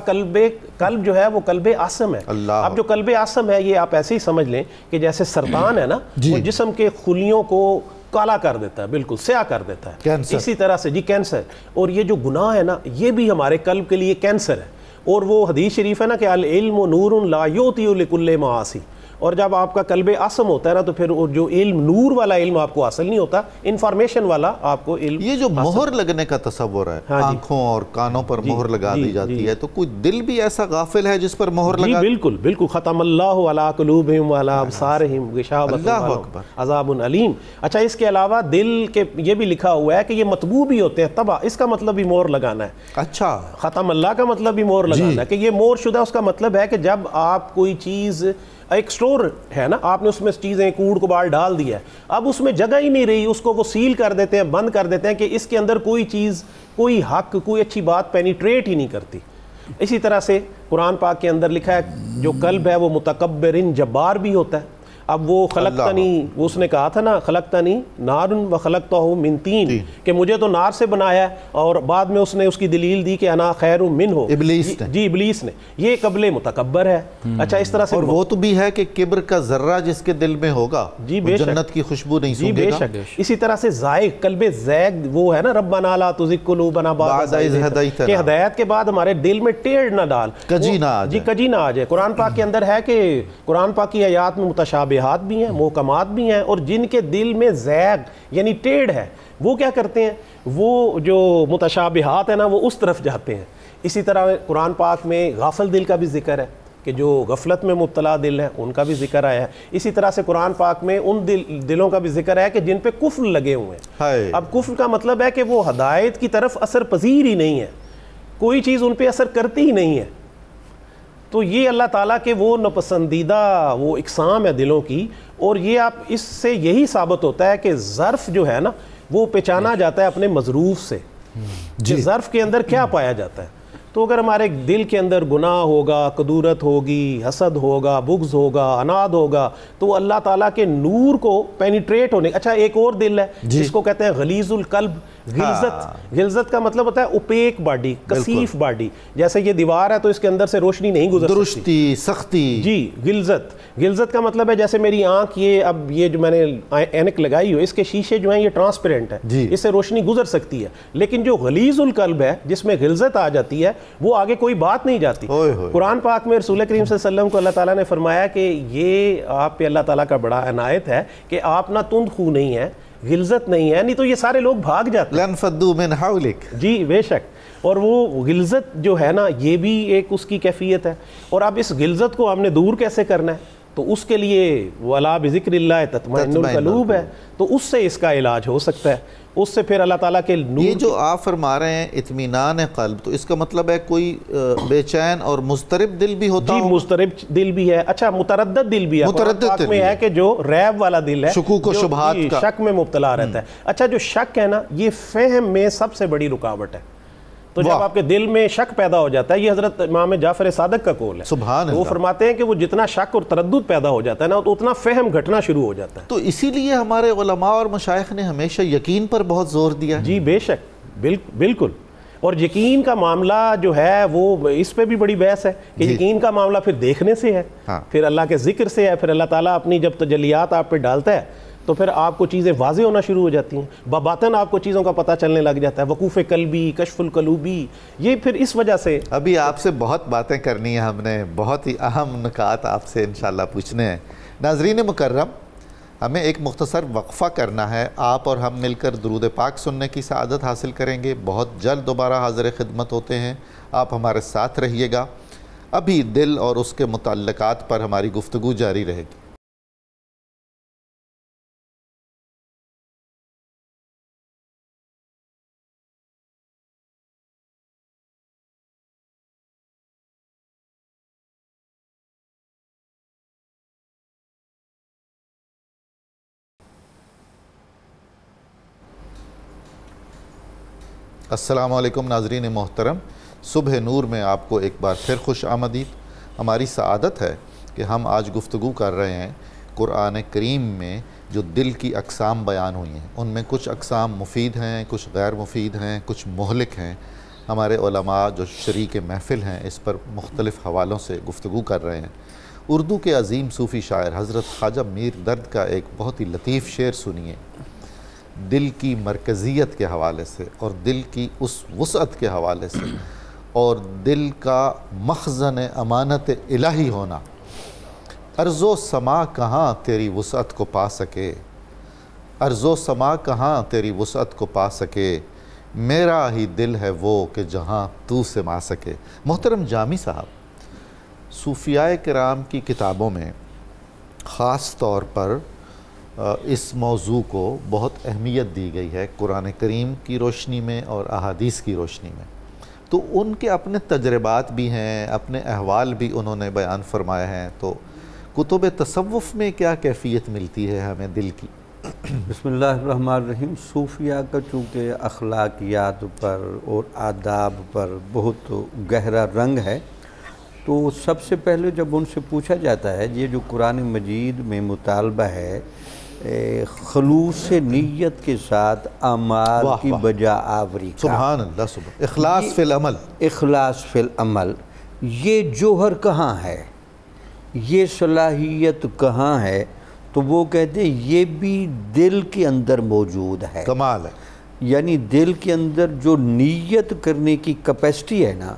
قلب جو ہے وہ قلب عاصم ہے. اب جو قلب عاصم ہے یہ آپ ایسے ہی سمجھ لیں کہ جیسے سرطان ہے نا، وہ جسم کے خلیوں کو کالا کر دیتا ہے، بالکل سیاہ کر دیتا ہے. کینسر. اسی طرح سے جی کینسر. اور یہ جو گناہ ہے نا، یہ بھی ہمارے قلب کے لیے کینسر ہے. اور وہ حدیث شریف ہے نا کہ العلم نور لا یؤتی لکل معاصی. اور جب آپ کا قلب عاصم ہوتا ہے نا، تو پھر جو علم، نور والا علم آپ کو حاصل نہیں ہوتا، انفارمیشن والا آپ کو علم. یہ جو مہر لگنے کا تصور ہے، آنکھوں اور کانوں پر مہر لگا دی جاتی ہے، تو کوئی دل بھی ایسا غافل ہے جس پر مہر لگا؟ جی بالکل بالکل. ختم اللہ علی قلوبہم وعلی ابصارہم غشاوۃ ولہم عذاب علیم. اچھا اس کے علاوہ دل کے یہ بھی لکھا ہوا ہے کہ یہ مطبوع بھی ہوتے ہیں، طبع، اس کا مطلب بھی مہر لگانا ہے. اچھا، ختم اللہ کا مطلب بھی مہر لگانا ہے کہ یہ مہر شدہ. اس کا مطلب ہے کہ جب آپ کوئی چیز، ایک سٹور ہے نا، آپ نے اس میں چیزیں کوڑ کباڑ ڈال دیا ہے، اب اس میں جگہ ہی نہیں رہی، اس کو وہ سیل کر دیتے ہیں، بند کر دیتے ہیں کہ اس کے اندر کوئی چیز، کوئی حق، کوئی اچھی بات پینیٹریٹ ہی نہیں کرتی. اسی طرح سے قرآن پاک کے اندر لکھا ہے جو قلب ہے وہ متکبر جبار بھی ہوتا ہے. اب وہ خلقتنی، وہ اس نے کہا تھا نا خلقتنی نار و خلقتہ من طین، کہ مجھے تو نار سے بنایا ہے، اور بعد میں اس نے اس کی دلیل دی کہ انا خیر منہ، ابلیس نے. جی ابلیس نے. یہ قبل متکبر ہے. اچھا اس طرح سے، اور وہ تو بھی ہے کہ کبر کا ذرہ جس کے دل میں ہوگا جی بے شک جنت کی خوشبو نہیں جی سونگے بے گا. شک. اسی طرح سے زائغ، قلب زیغ وہ ہے نا، ربنا لا تزغ قلوبنا بعد اذ ہدیتنا، کہ ہدایت کے بعد ہمارے دل میں ٹیڑھ نہ ڈال، کجی نہ آ جائے. جی کجی نہ آ جائے. قرآن پاک کے اندر ہے کہ قرآن پاک کی آیات میں متشابہات بھی ہیں، محکمات بھی ہیں، اور جن کے دل میں زیغ یعنی ٹیڑھ ہے وہ کیا کرتے ہیں، وہ جو متشابہات ہیں نا وہ اس طرف جاتے ہیں. اسی طرح قرآن پاک میں غافل دل کا بھی ذکر ہے کہ جو غفلت میں مبتلا دل ہے ان کا بھی ذکر آیا ہے. اسی طرح سے قرآن پاک میں ان دلوں کا بھی ذکر ہے کہ جن پہ کفر لگے ہوئے ہیں. اب کفر کا مطلب ہے کہ وہ ہدایت کی طرف اثر پذیر ہی نہیں ہے، کوئی چیز ان پہ اثر کرتی ہی نہیں ہے. تو یہ اللہ تعالیٰ کے وہ ناپسندیدہ وہ اقسام ہے دلوں کی. اور یہ آپ اس سے یہی ثابت ہوتا ہے کہ ظرف جو ہے نا وہ پہچانا جاتا ہے اپنے مظروف سے، کہ ظرف کے اندر کیا پایا جاتا ہے. تو اگر ہمارے دل کے اندر گناہ ہوگا، کدورت ہوگی، حسد ہوگا، بغض ہوگا، عناد ہوگا، تو وہ اللہ تعالیٰ کے نور کو پینیٹریٹ ہونے. اچھا ایک اور دل ہے جس کو کہتے ہیں غلیظ القلب. غلظت کا مطلب ہوتا ہے اوپیک باڈی، کثیف باڈی. جیسے یہ دیوار ہے تو اس کے اندر سے روشنی نہیں گزر سکتی. درستی، سختی. جی غلظت کا مطلب ہے جیسے میری آنکھ، یہ جو میں نے اینک لگائی ہو، اس کے شیشے جو ہیں یہ ٹرانسپیرنٹ ہے، اس سے روشنی گزر سکتی ہے. لیکن جو غلیظ القلب ہے جس میں غلظت آ جاتی ہے وہ آگے کوئی بات نہیں جاتی. قرآن پاک میں رسول کریم صلی اللہ علیہ وسلم کو اللہ تعالیٰ نے فرمایا کہ یہ آپ پہ اللہ تعالیٰ کا بڑا عنایت ہے کہ آپ نہ تند خو نہیں ہیں، غلظت نہیں ہے، نہیں تو یہ سارے لوگ بھاگ جاتے ہیں. لنفدوا من حولک. جی بے شک. اور وہ غلظت جو ہے نا یہ بھی ایک اس کی کیفیت ہے. اور اب اس غلظت کو ہم نے دور کیسے کرنا ہے؟ تو اس کے لیے وَلَا بِذِكْرِ اللَّهِ تَطْمَئِنُّ الْقُلُوبُ ہے، تو اس سے اس کا علاج ہو سکتا ہے. اس سے پھر اللہ تعالیٰ کے نور. یہ جو آپ فرما رہے ہیں اطمینان قلب، تو اس کا مطلب ہے کوئی بے چین اور مضطرب دل بھی ہوتا ہے؟ جی مضطرب دل بھی ہے. اچھا متردد دل بھی ہے. متردد میں ہے کہ جو ریب والا دل ہے، شکوک و شبہات کا، شک میں مبتلا رہتا ہے. اچھا جو شک ہے نا یہ فہم میں سب سے بڑی رکاوٹ ہے. تو جب آپ کے دل میں شک پیدا ہو جاتا ہے، یہ حضرت امام جعفر صادق کا قول ہے، سبحان اللہ، وہ فرماتے ہیں کہ وہ جتنا شک اور تردد پیدا ہو جاتا ہے نا تو اتنا فہم گھٹنا شروع ہو جاتا ہے. تو اسی لیے ہمارے علماء اور مشائخ نے ہمیشہ یقین پر بہت زور دیا. جی بے شک، بالکل. اور یقین کا معاملہ جو ہے وہ اس پہ بھی بڑی بحث ہے کہ یقین کا معاملہ پھر دیکھنے سے ہے، پھر اللہ کے ذکر سے ہے، پھر اللہ تعالیٰ اپنی جب تجلیات آپ پہ ڈالتا ہے تو پھر آپ کو چیزیں واضح ہونا شروع ہو جاتی ہیں، بباطن آپ کو چیزوں کا پتہ چلنے لگ جاتا ہے. وقوف قلبی، کشف القلوبی، یہ پھر اس وجہ سے. ابھی آپ سے بہت باتیں کرنی ہیں، ہم نے بہت ہی اہم نکات آپ سے انشاءاللہ پوچھنے ہیں. ناظرین مکرم، ہمیں ایک مختصر وقفہ کرنا ہے. آپ اور ہم مل کر درود پاک سننے کی سعادت حاصل کریں گے. بہت جلد دوبارہ حاضر خدمت ہوتے ہیں. آپ ہمارے ساتھ رہیے گا. ابھی دل اور اس کے متعلقات پر ہماری گفتگو جاری رہے گی. السلام علیکم ناظرین محترم، صبح نور میں آپ کو ایک بار پھر خوش آمدید. ہماری سعادت ہے کہ ہم آج گفتگو کر رہے ہیں قرآن کریم میں جو دل کی اقسام بیان ہوئی ہیں. ان میں کچھ اقسام مفید ہیں، کچھ غیر مفید ہیں، کچھ مہلک ہیں. ہمارے علماء جو شریک محفل ہیں اس پر مختلف حوالوں سے گفتگو کر رہے ہیں. اردو کے عظیم صوفی شاعر حضرت خواجہ میر درد کا ایک بہت ہی لطیف شعر سنیے. دل کی مرکزیت کے حوالے سے اور دل کی اس وسعت کے حوالے سے اور دل کا مخزن امانت الہی ہونا. ارض و سما کہاں تیری وسعت کو پا سکے، ارض و سما کہاں تیری وسعت کو پا سکے، میرا ہی دل ہے وہ کہ جہاں تو سما سکے. محترم جامی صاحب، صوفیاء کرام کی کتابوں میں خاص طور پر اس موضوع کو بہت اہمیت دی گئی ہے، قرآن کریم کی روشنی میں اور احادیث کی روشنی میں. تو ان کے اپنے تجربات بھی ہیں، اپنے احوال بھی انہوں نے بیان فرمائے ہیں. تو کتب تصوف میں کیا کیفیت ملتی ہے ہمیں دل کی؟ بسم اللہ الرحمن الرحیم. صوفیاء کا چونکہ اخلاقیات پر اور آداب پر بہت گہرا رنگ ہے، تو سب سے پہلے جب ان سے پوچھا جاتا ہے یہ جو قرآن مجید میں مطالبہ ہے خلوص نیت کے ساتھ اعمال کی بجا آوری کا، سبحان اللہ، سبحان، اخلاص فی العمل، اخلاص فی العمل، یہ جوہر کہاں ہے، یہ صلاحیت کہاں ہے؟ تو وہ کہتے ہیں یہ بھی دل کے اندر موجود ہے. کمال ہے. یعنی دل کے اندر جو نیت کرنے کی کیپیسٹی ہے نا،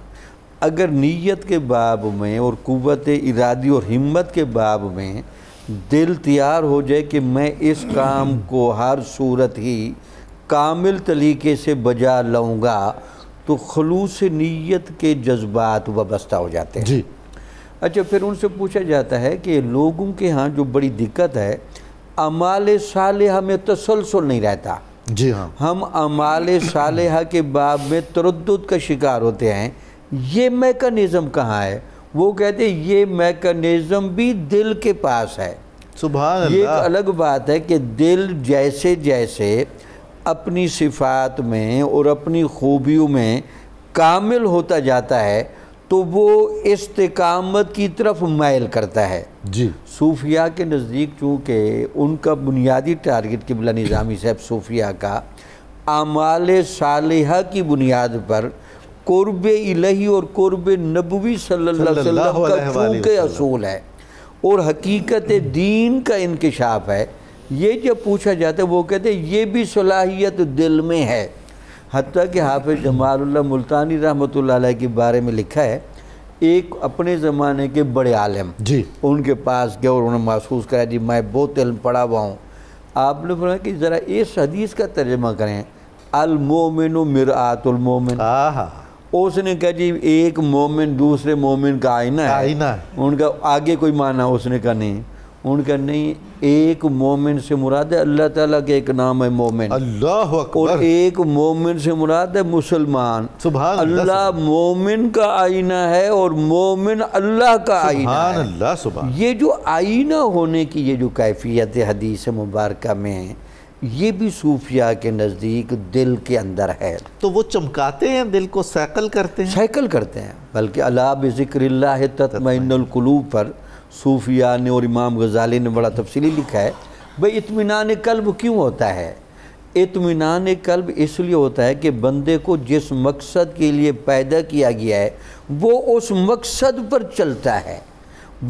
اگر نیت کے باب میں اور قوت ارادی اور ہمت کے باب میں دل تیار ہو جائے کہ میں اس کام کو ہر صورت ہی کامل طریقے سے بجا لاؤں گا، تو خلوص نیت کے جذبات وابستہ ہو جاتے ہیں. جی. اچھا پھر ان سے پوچھا جاتا ہے کہ لوگوں کے ہاں جو بڑی دقت ہے، اعمال صالحہ میں تسلسل نہیں رہتا. جی ہاں. ہم اعمال صالحہ کے باب میں تردد کا شکار ہوتے ہیں. یہ میکانزم کہاں ہے؟ وہ کہتے ہیں یہ میکانزم بھی دل کے پاس ہے. سبحان اللہ. یہ ایک الگ بات ہے کہ دل جیسے جیسے اپنی صفات میں اور اپنی خوبیوں میں کامل ہوتا جاتا ہے تو وہ استقامت کی طرف مائل کرتا ہے۔ جی صوفیاء کے نزدیک چونکہ ان کا بنیادی ٹارگٹ قبلہ نظامی صاحب صوفیاء کا اعمال صالحہ کی بنیاد پر قرب الہی اور قرب نبوی صلی اللہ علیہ وسلم کا چونکہ اصول ہے اور حقیقت دین کا انکشاف ہے، یہ جب پوچھا جاتا ہے وہ کہتے ہیں یہ بھی صلاحیت دل میں ہے۔ حتیٰ کہ حافظ جمال اللہ ملتانی رحمۃ اللہ علیہ کے بارے میں لکھا ہے، ایک اپنے زمانے کے بڑے عالم جی ان کے پاس گئے اور انہوں نے محسوس کرا جی میں بہت علم پڑھا ہوا ہوں۔ آپ نے فرمایا کہ ذرا اس حدیث کا ترجمہ کریں، المومن مرآت المومن۔ اس نے کہا جی ایک مومن دوسرے مومن کا آئینہ ہے۔ ان کا آگے کوئی معنی اس نے کہا نہیں، ان کا نہیں، ایک مومن سے مراد ہے اللہ تعالیٰ کے ایک نام ہے مومن، اللہ اکبر، اور ایک مومن سے مراد ہے مسلمان۔ سبحان اللہ مومن کا آئینہ ہے اور مومن اللہ کا آئینہ ہے۔ سبحان اللہ، سبحان یہ جو آئینہ ہونے کی یہ جو کیفیت حدیث مبارکہ میں، یہ بھی صوفیاء کے نزدیک دل کے اندر ہے۔ تو وہ چمکاتے ہیں دل کو، سیکل کرتے ہیں، سائیکل کرتے ہیں، بلکہ الا بذکر اللہ تطمئن القلوب پر صوفیاء نے اور امام غزالی نے بڑا تفصیلی لکھا ہے۔ بھئی اطمینان قلب کیوں ہوتا ہے؟ اطمینان قلب اس لیے ہوتا ہے کہ بندے کو جس مقصد کے لیے پیدا کیا گیا ہے وہ اس مقصد پر چلتا ہے۔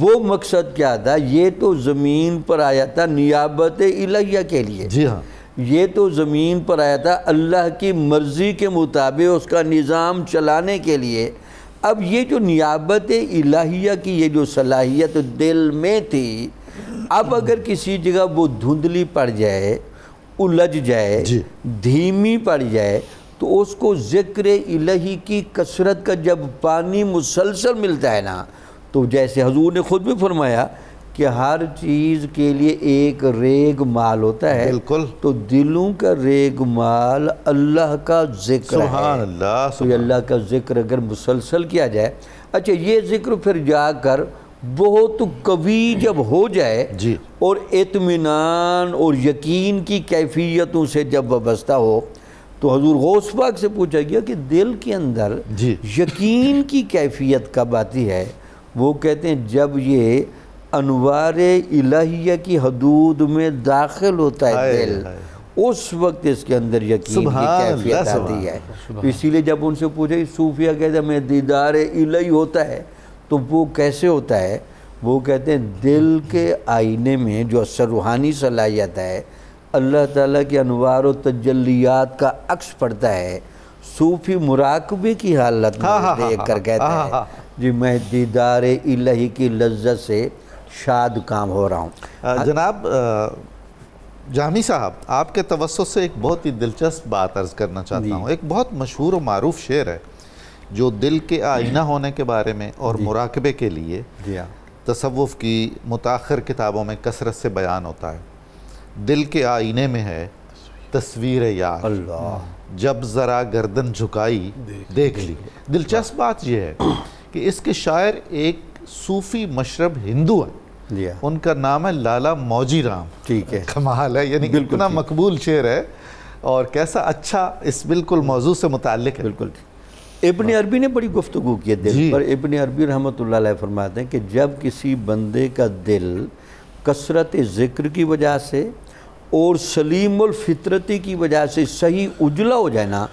وہ مقصد کیا تھا؟ یہ تو زمین پر آیا تھا نیابت الہیہ کے لیے، جی ہاں، یہ تو زمین پر آیا تھا اللہ کی مرضی کے مطابق اس کا نظام چلانے کے لیے۔ اب یہ جو نیابت الہیہ کی یہ جو صلاحیت دل میں تھی، اب اگر کسی جگہ وہ دھندلی پڑ جائے، الجھ جائے، دھیمی پڑ جائے، تو اس کو ذکر الہی کی کثرت کا جب پانی مسلسل ملتا ہے نا، تو جیسے حضور نے خود بھی فرمایا کہ ہر چیز کے لیے ایک ریگ مال ہوتا ہے، بالکل، تو دلوں کا ریگ مال اللہ کا ذکر ہے۔ سبحان اللہ، تو یہ اللہ کا ذکر اگر مسلسل کیا جائے، اچھا یہ ذکر پھر جا کر بہت قوی جب ہو جائے جی، اور اطمینان اور یقین کی کیفیتوں سے جب وابستہ ہو، تو حضور غوث پاک سے پوچھا گیا کہ دل کے اندر جی، یقین کی کیفیت کب آتی ہے؟ وہ کہتے ہیں جب یہ انوار الہیہ کی حدود میں داخل ہوتا ہے دل، اس وقت اس کے اندر یقین کی کیفیت آتی ہے۔ اسی لیے جب ان سے پوچھا کہ صوفیہ کہتے ہیں میں دیدار الہی ہوتا ہے، تو وہ کیسے ہوتا ہے؟ وہ کہتے ہیں دل کے آئینے میں جو اثر روحانی صلاحیت ہے، اللہ تعالیٰ کے انوار و تجلیات کا عکس پڑتا ہے۔ صوفی مراقبے کی حالت میں دیکھ کر کہتا ہے جی میں دیدار الہی کی لذت سے شاد کام ہو رہا ہوں۔ جناب جامی صاحب، آپ کے توسط سے ایک بہت ہی دلچسپ بات عرض کرنا چاہتا ہوں۔ ایک بہت مشہور و معروف شعر ہے جو دل کے آئینہ ہونے کے بارے میں اور مراقبے کے لیے تصوف کی متاخر کتابوں میں کثرت سے بیان ہوتا ہے۔ دل کے آئینے میں ہے تصویر یار، اللہ جب ذرا گردن جھکائی دیکھ لی۔ دلچسپ بات یہ ہے کہ اس کے شاعر ایک صوفی مشرب ہندو ہیں، ان کا نام ہے لالا موجی رام۔ ٹھیک ہے، کمال ہے، یعنی اتنا مقبول شعر ہے اور کیسا اچھا اس بالکل موضوع سے متعلق ہے۔ بالکل۔ ابن عربی نے بڑی گفتگو کی ہے دل پر۔ ابن عربی رحمۃ اللہ علیہ فرماتے ہیں کہ جب کسی بندے کا دل کثرت ذکر کی وجہ سے اور سلیم الفطرتی کی وجہ سے صحیح اجلا ہو جائے نا،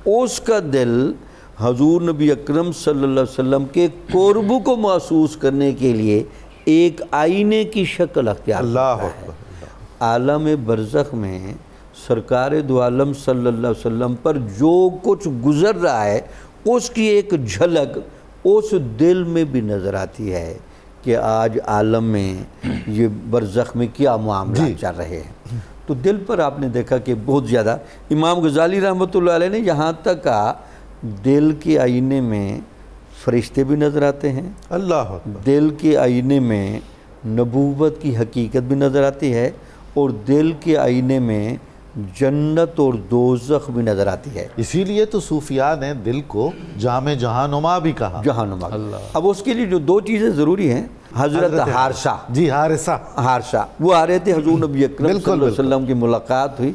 اس کا دل حضور نبی اکرم صلی اللہ علیہ وسلم کے قرب کو محسوس کرنے کے لیے ایک آئینے کی شکل اختیار کرتا ہے۔ عالم برزخ میں سرکار دو عالم صلی اللہ علیہ وسلم پر جو کچھ گزر رہا ہے اس کی ایک جھلک اس دل میں بھی نظر آتی ہے کہ آج عالم میں یہ برزخ میں کیا معاملات چل رہے ہیں۔ تو دل پر آپ نے دیکھا کہ بہت زیادہ امام غزالی رحمۃ اللہ علیہ نے یہاں تک کہا دل کے آئینے میں فرشتے بھی نظر آتے ہیں، اللہ دل کے آئینے میں نبوت کی حقیقت بھی نظر آتی ہے، اور دل کے آئینے میں جنت اور دوزخ بھی نظر آتی ہے۔ اسی لیے تو صوفیاء نے دل کو جامع جہانما بھی کہا۔ جہانما۔ اب اس کے لیے جو دو چیزیں ضروری ہیں، حضرت حارثہ، جی حارثہ، وہ آ رہے تھے، حضور نبی اکرم صلی اللہ علیہ وسلم کی ملاقات ہوئی،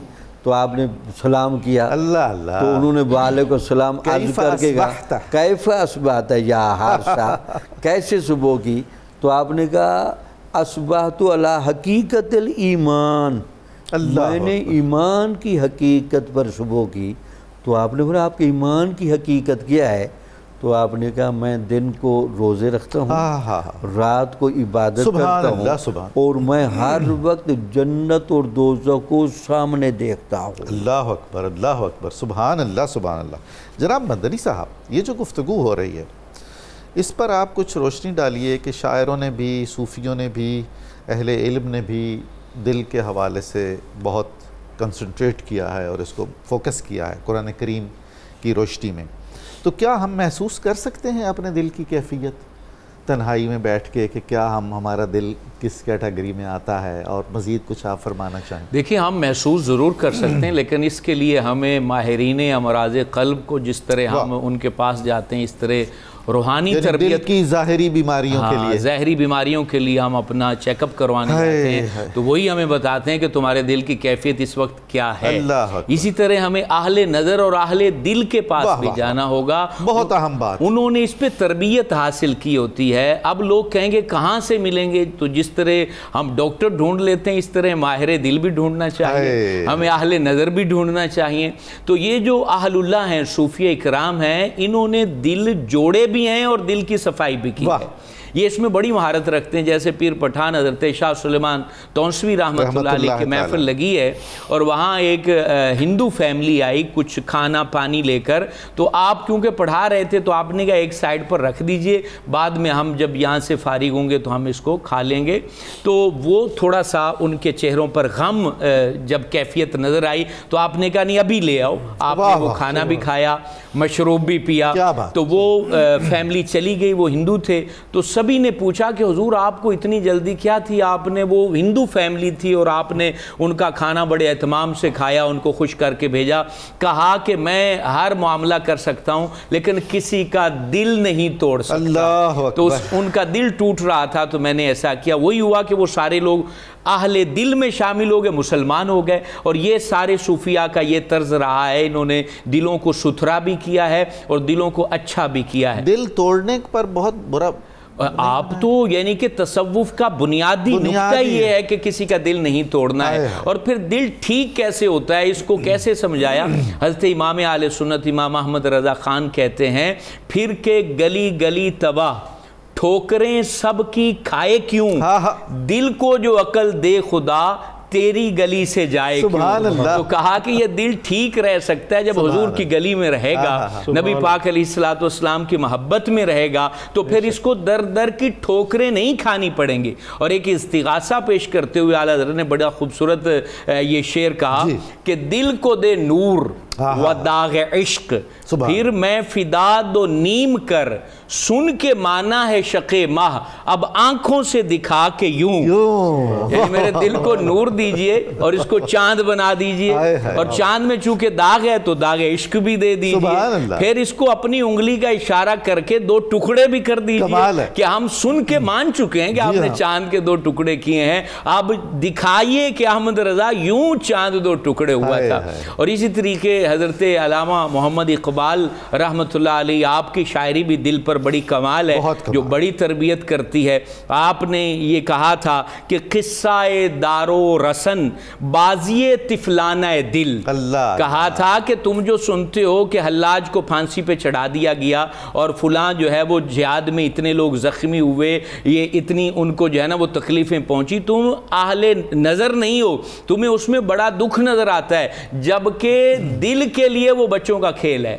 تو آپ نے سلام کیا، اللہ اللہ، تو انہوں نے وعلیکم السلام عرض کر کے کہا کیف اصبحت یا حارثہ، کیسے صبح کی؟ تو آپ نے کہا اصبحت علی حقیقت الایمان، میں نے ایمان کی حقیقت پر صبح کی۔ تو آپ نے بولا آپ کے ایمان کی حقیقت کیا ہے؟ تو آپ نے کہا میں دن کو روزے رکھتا ہوں، رات کو عبادت کرتا ہوں، اور میں ہر وقت جنت اور دوزخ کو سامنے دیکھتا ہوں۔ اللہ اکبر، اللہ اکبر، سبحان اللہ، سبحان اللہ۔ جناب مدنی صاحب، یہ جو گفتگو ہو رہی ہے اس پر آپ کچھ روشنی ڈالیے کہ شاعروں نے بھی، صوفیوں نے بھی، اہل علم نے بھی دل کے حوالے سے بہت کنسنٹریٹ کیا ہے اور اس کو فوکس کیا ہے قرآن کریم کی روشنی میں، تو کیا ہم محسوس کر سکتے ہیں اپنے دل کی کیفیت تنہائی میں بیٹھ کے کہ کیا ہمارا دل کس کیٹیگری میں آتا ہے، اور مزید کچھ آپ فرمانا چاہیں؟ دیکھیں ہم محسوس ضرور کر سکتے ہیں، لیکن اس کے لیے ہمیں ماہرین امراض قلب کو جس طرح ہم ان کے پاس جاتے ہیں، اس طرح روحانی تربیت دل کی ظاہری بیماریوں کے لیے، ظاہری بیماریوں کے لیے ہم اپنا چیک اپ کروانے جاتے ہیں، تو وہی ہمیں بتاتے ہیں کہ تمہارے دل کی کیفیت اس وقت کیا ہے۔ اسی طرح ہمیں اہل نظر اور اہل دل کے پاس بھی جانا ہوگا، بہت اہم بات، انہوں نے اس پہ تربیت حاصل کی ہوتی ہے۔ اب لوگ کہیں گے کہاں سے ملیں گے؟ تو جس طرح ہم ڈاکٹر ڈھونڈ لیتے ہیں اس طرح ماہر دل بھی ڈھونڈنا چاہیے، ہمیں اہل نظر بھی ڈھونڈنا چاہیے۔ تو یہ جو اہل اللہ ہیں، صوفیہ اکرام ہیں، انہوں نے دل جوڑے بھی ہیں اور دل کی صفائی بھی کی ہے، یہ اس میں بڑی مہارت رکھتے ہیں۔ جیسے پیر پٹھان حضرت شاہ سلیمان تونسوی رحمۃ اللہ علیہ کی محفل لگی ہے، اور وہاں ایک ہندو فیملی آئی کچھ کھانا پانی لے کر، تو آپ کیونکہ پڑھا رہے تھے تو آپ نے کہا ایک سائڈ پر رکھ دیجئے، بعد میں ہم جب یہاں سے فارغ ہوں گے تو ہم اس کو کھا لیں گے۔ تو وہ تھوڑا سا ان کے چہروں پر غم جب کیفیت نظر آئی تو آپ نے کہا نہیں ابھی لے آؤ، آپ نے وہ کھانا بھی کھایا، مشروب بھی پیا۔ تو وہ فیملی چلی گئی، وہ ہندو تھے، تو سبھی نے پوچھا کہ حضور آپ کو اتنی جلدی کیا تھی؟ آپ نے، وہ ہندو فیملی تھی اور آپ نے ان کا کھانا بڑے اہتمام سے کھایا، ان کو خوش کر کے بھیجا۔ کہا کہ میں ہر معاملہ کر سکتا ہوں لیکن کسی کا دل نہیں توڑ سکتا، تو ان کا دل ٹوٹ رہا تھا تو میں نے ایسا کیا۔ وہی ہوا کہ وہ سارے لوگ اہل دل میں شامل ہو گئے، مسلمان ہو گئے، اور یہ سارے صوفیاء کا یہ طرز رہا ہے، انہوں نے دلوں کو ستھرا بھی کیا ہے اور دلوں کو اچھا بھی کیا ہے۔ دل توڑنے پر بہت برا، آپ تو یعنی کہ تصوف کا بنیادی نقطہ یہ ہے کہ کسی کا دل نہیں توڑنا ہے، اور پھر دل ٹھیک کیسے ہوتا ہے اس کو کیسے سمجھایا؟ حضرت امام اہل سنت امام احمد رضا خان کہتے ہیں، پھر کے گلی گلی تباہ ٹھوکریں سب کی کھائے کیوں، دل کو جو عقل دے خدا تیری گلی سے جائے کیوں۔ تو کہا کہ یہ دل ٹھیک رہ سکتا ہے جب حضور کی گلی میں رہے گا، نبی پاک علیہ السلام کی محبت میں رہے گا، تو پھر اس کو در در کی ٹھوکریں نہیں کھانی پڑیں گی۔ اور ایک استغاثہ پیش کرتے ہوئے اعلیٰ حضرت نے بڑا خوبصورت یہ شعر کہا کہ دل کو دے نور و داغ عشق، پھر میں فدا دو نیم کر، سن کے مانا ہے شق ماہ، اب آنکھوں سے دکھا کے یوں، یعنی میرے دل کو نور دیجئے اور اس کو چاند بنا دیجئے، اور چاند میں چونکہ داغ ہے تو داغ عشق بھی دے دیجئے، پھر اس کو اپنی انگلی کا اشارہ کر کے دو ٹکڑے بھی کر دیجئے کہ ہم سن کے مان چکے ہیں کہ آپ نے چاند کے دو ٹکڑے کیے ہیں، اب دکھائیے کہ احمد رضا یوں چاند دو ٹکڑے ہوا تھا۔ اور اسی طریقے حضرت علامہ محمد اقبال رحمۃ اللہ علیہ، آپ کی شاعری بھی دل پر بڑی کمال ہے، جو بڑی تربیت کرتی ہے۔ آپ نے یہ کہا تھا کہ قصہ دارو رسن بازی طفلانہ دل، کہا تھا کہ تم جو سنتے ہو کہ حلاج کو پھانسی پہ چڑھا دیا گیا اور فلاں جو ہے وہ جہاد میں اتنے لوگ زخمی ہوئے، یہ اتنی ان کو جو ہے نا وہ تکلیفیں پہنچی، تم اہل نظر نہیں ہو، تمہیں اس میں بڑا دکھ نظر آتا ہے، جبکہ دل کے لیے وہ بچوں کا کھیل ہے۔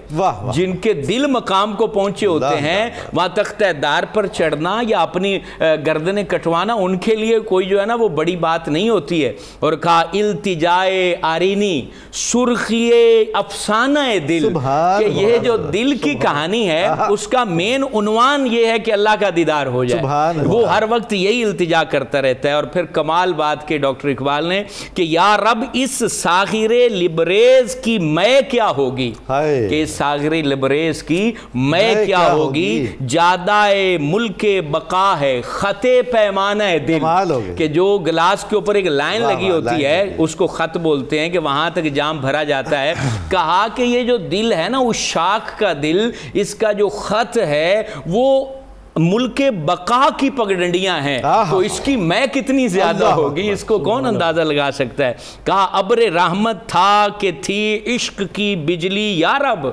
جن کے دل مقام کو پہنچے ہوتے ہیں وہاں تختہ دار پر چڑھنا یا اپنی گردنیں کٹوانا ان کے لیے کوئی جو ہے نا وہ بڑی بات نہیں ہوتی ہے۔ اور کہا التجائے آرینی سرخی افسانہ دل، کہ یہ جو دل کی کہانی ہے اس کا مین عنوان یہ ہے کہ اللہ کا دیدار ہو جائے، وہ ہر وقت یہی التجا کرتا رہتا ہے۔ اور پھر کمال بات کہ ڈاکٹر اقبال نے کہ یا رب اس ساغر لبریز کی میں کیا ہوگی، کہ اس ساغر لبریز کی میں کیا ہوگی، جادائے ملک بقا ہے خط پیمانہ دل، کہ جو گلاس کے اوپر ایک لائن لگی ہوتی ہے اس کو خط بولتے ہیں، کہ وہاں تک جام بھرا جاتا ہے. کہا کہ یہ جو دل ہے نا، وہ شاخ کا دل، اس کا جو خط ہے وہ ملک بقا کی پگڈنڈیاں ہیں، تو اس کی میں کتنی زیادہ ہوگی، اس کو کون اندازہ لگا سکتا ہے. کہا ابر رحمت تھا کہ تھی عشق کی بجلی یا رب،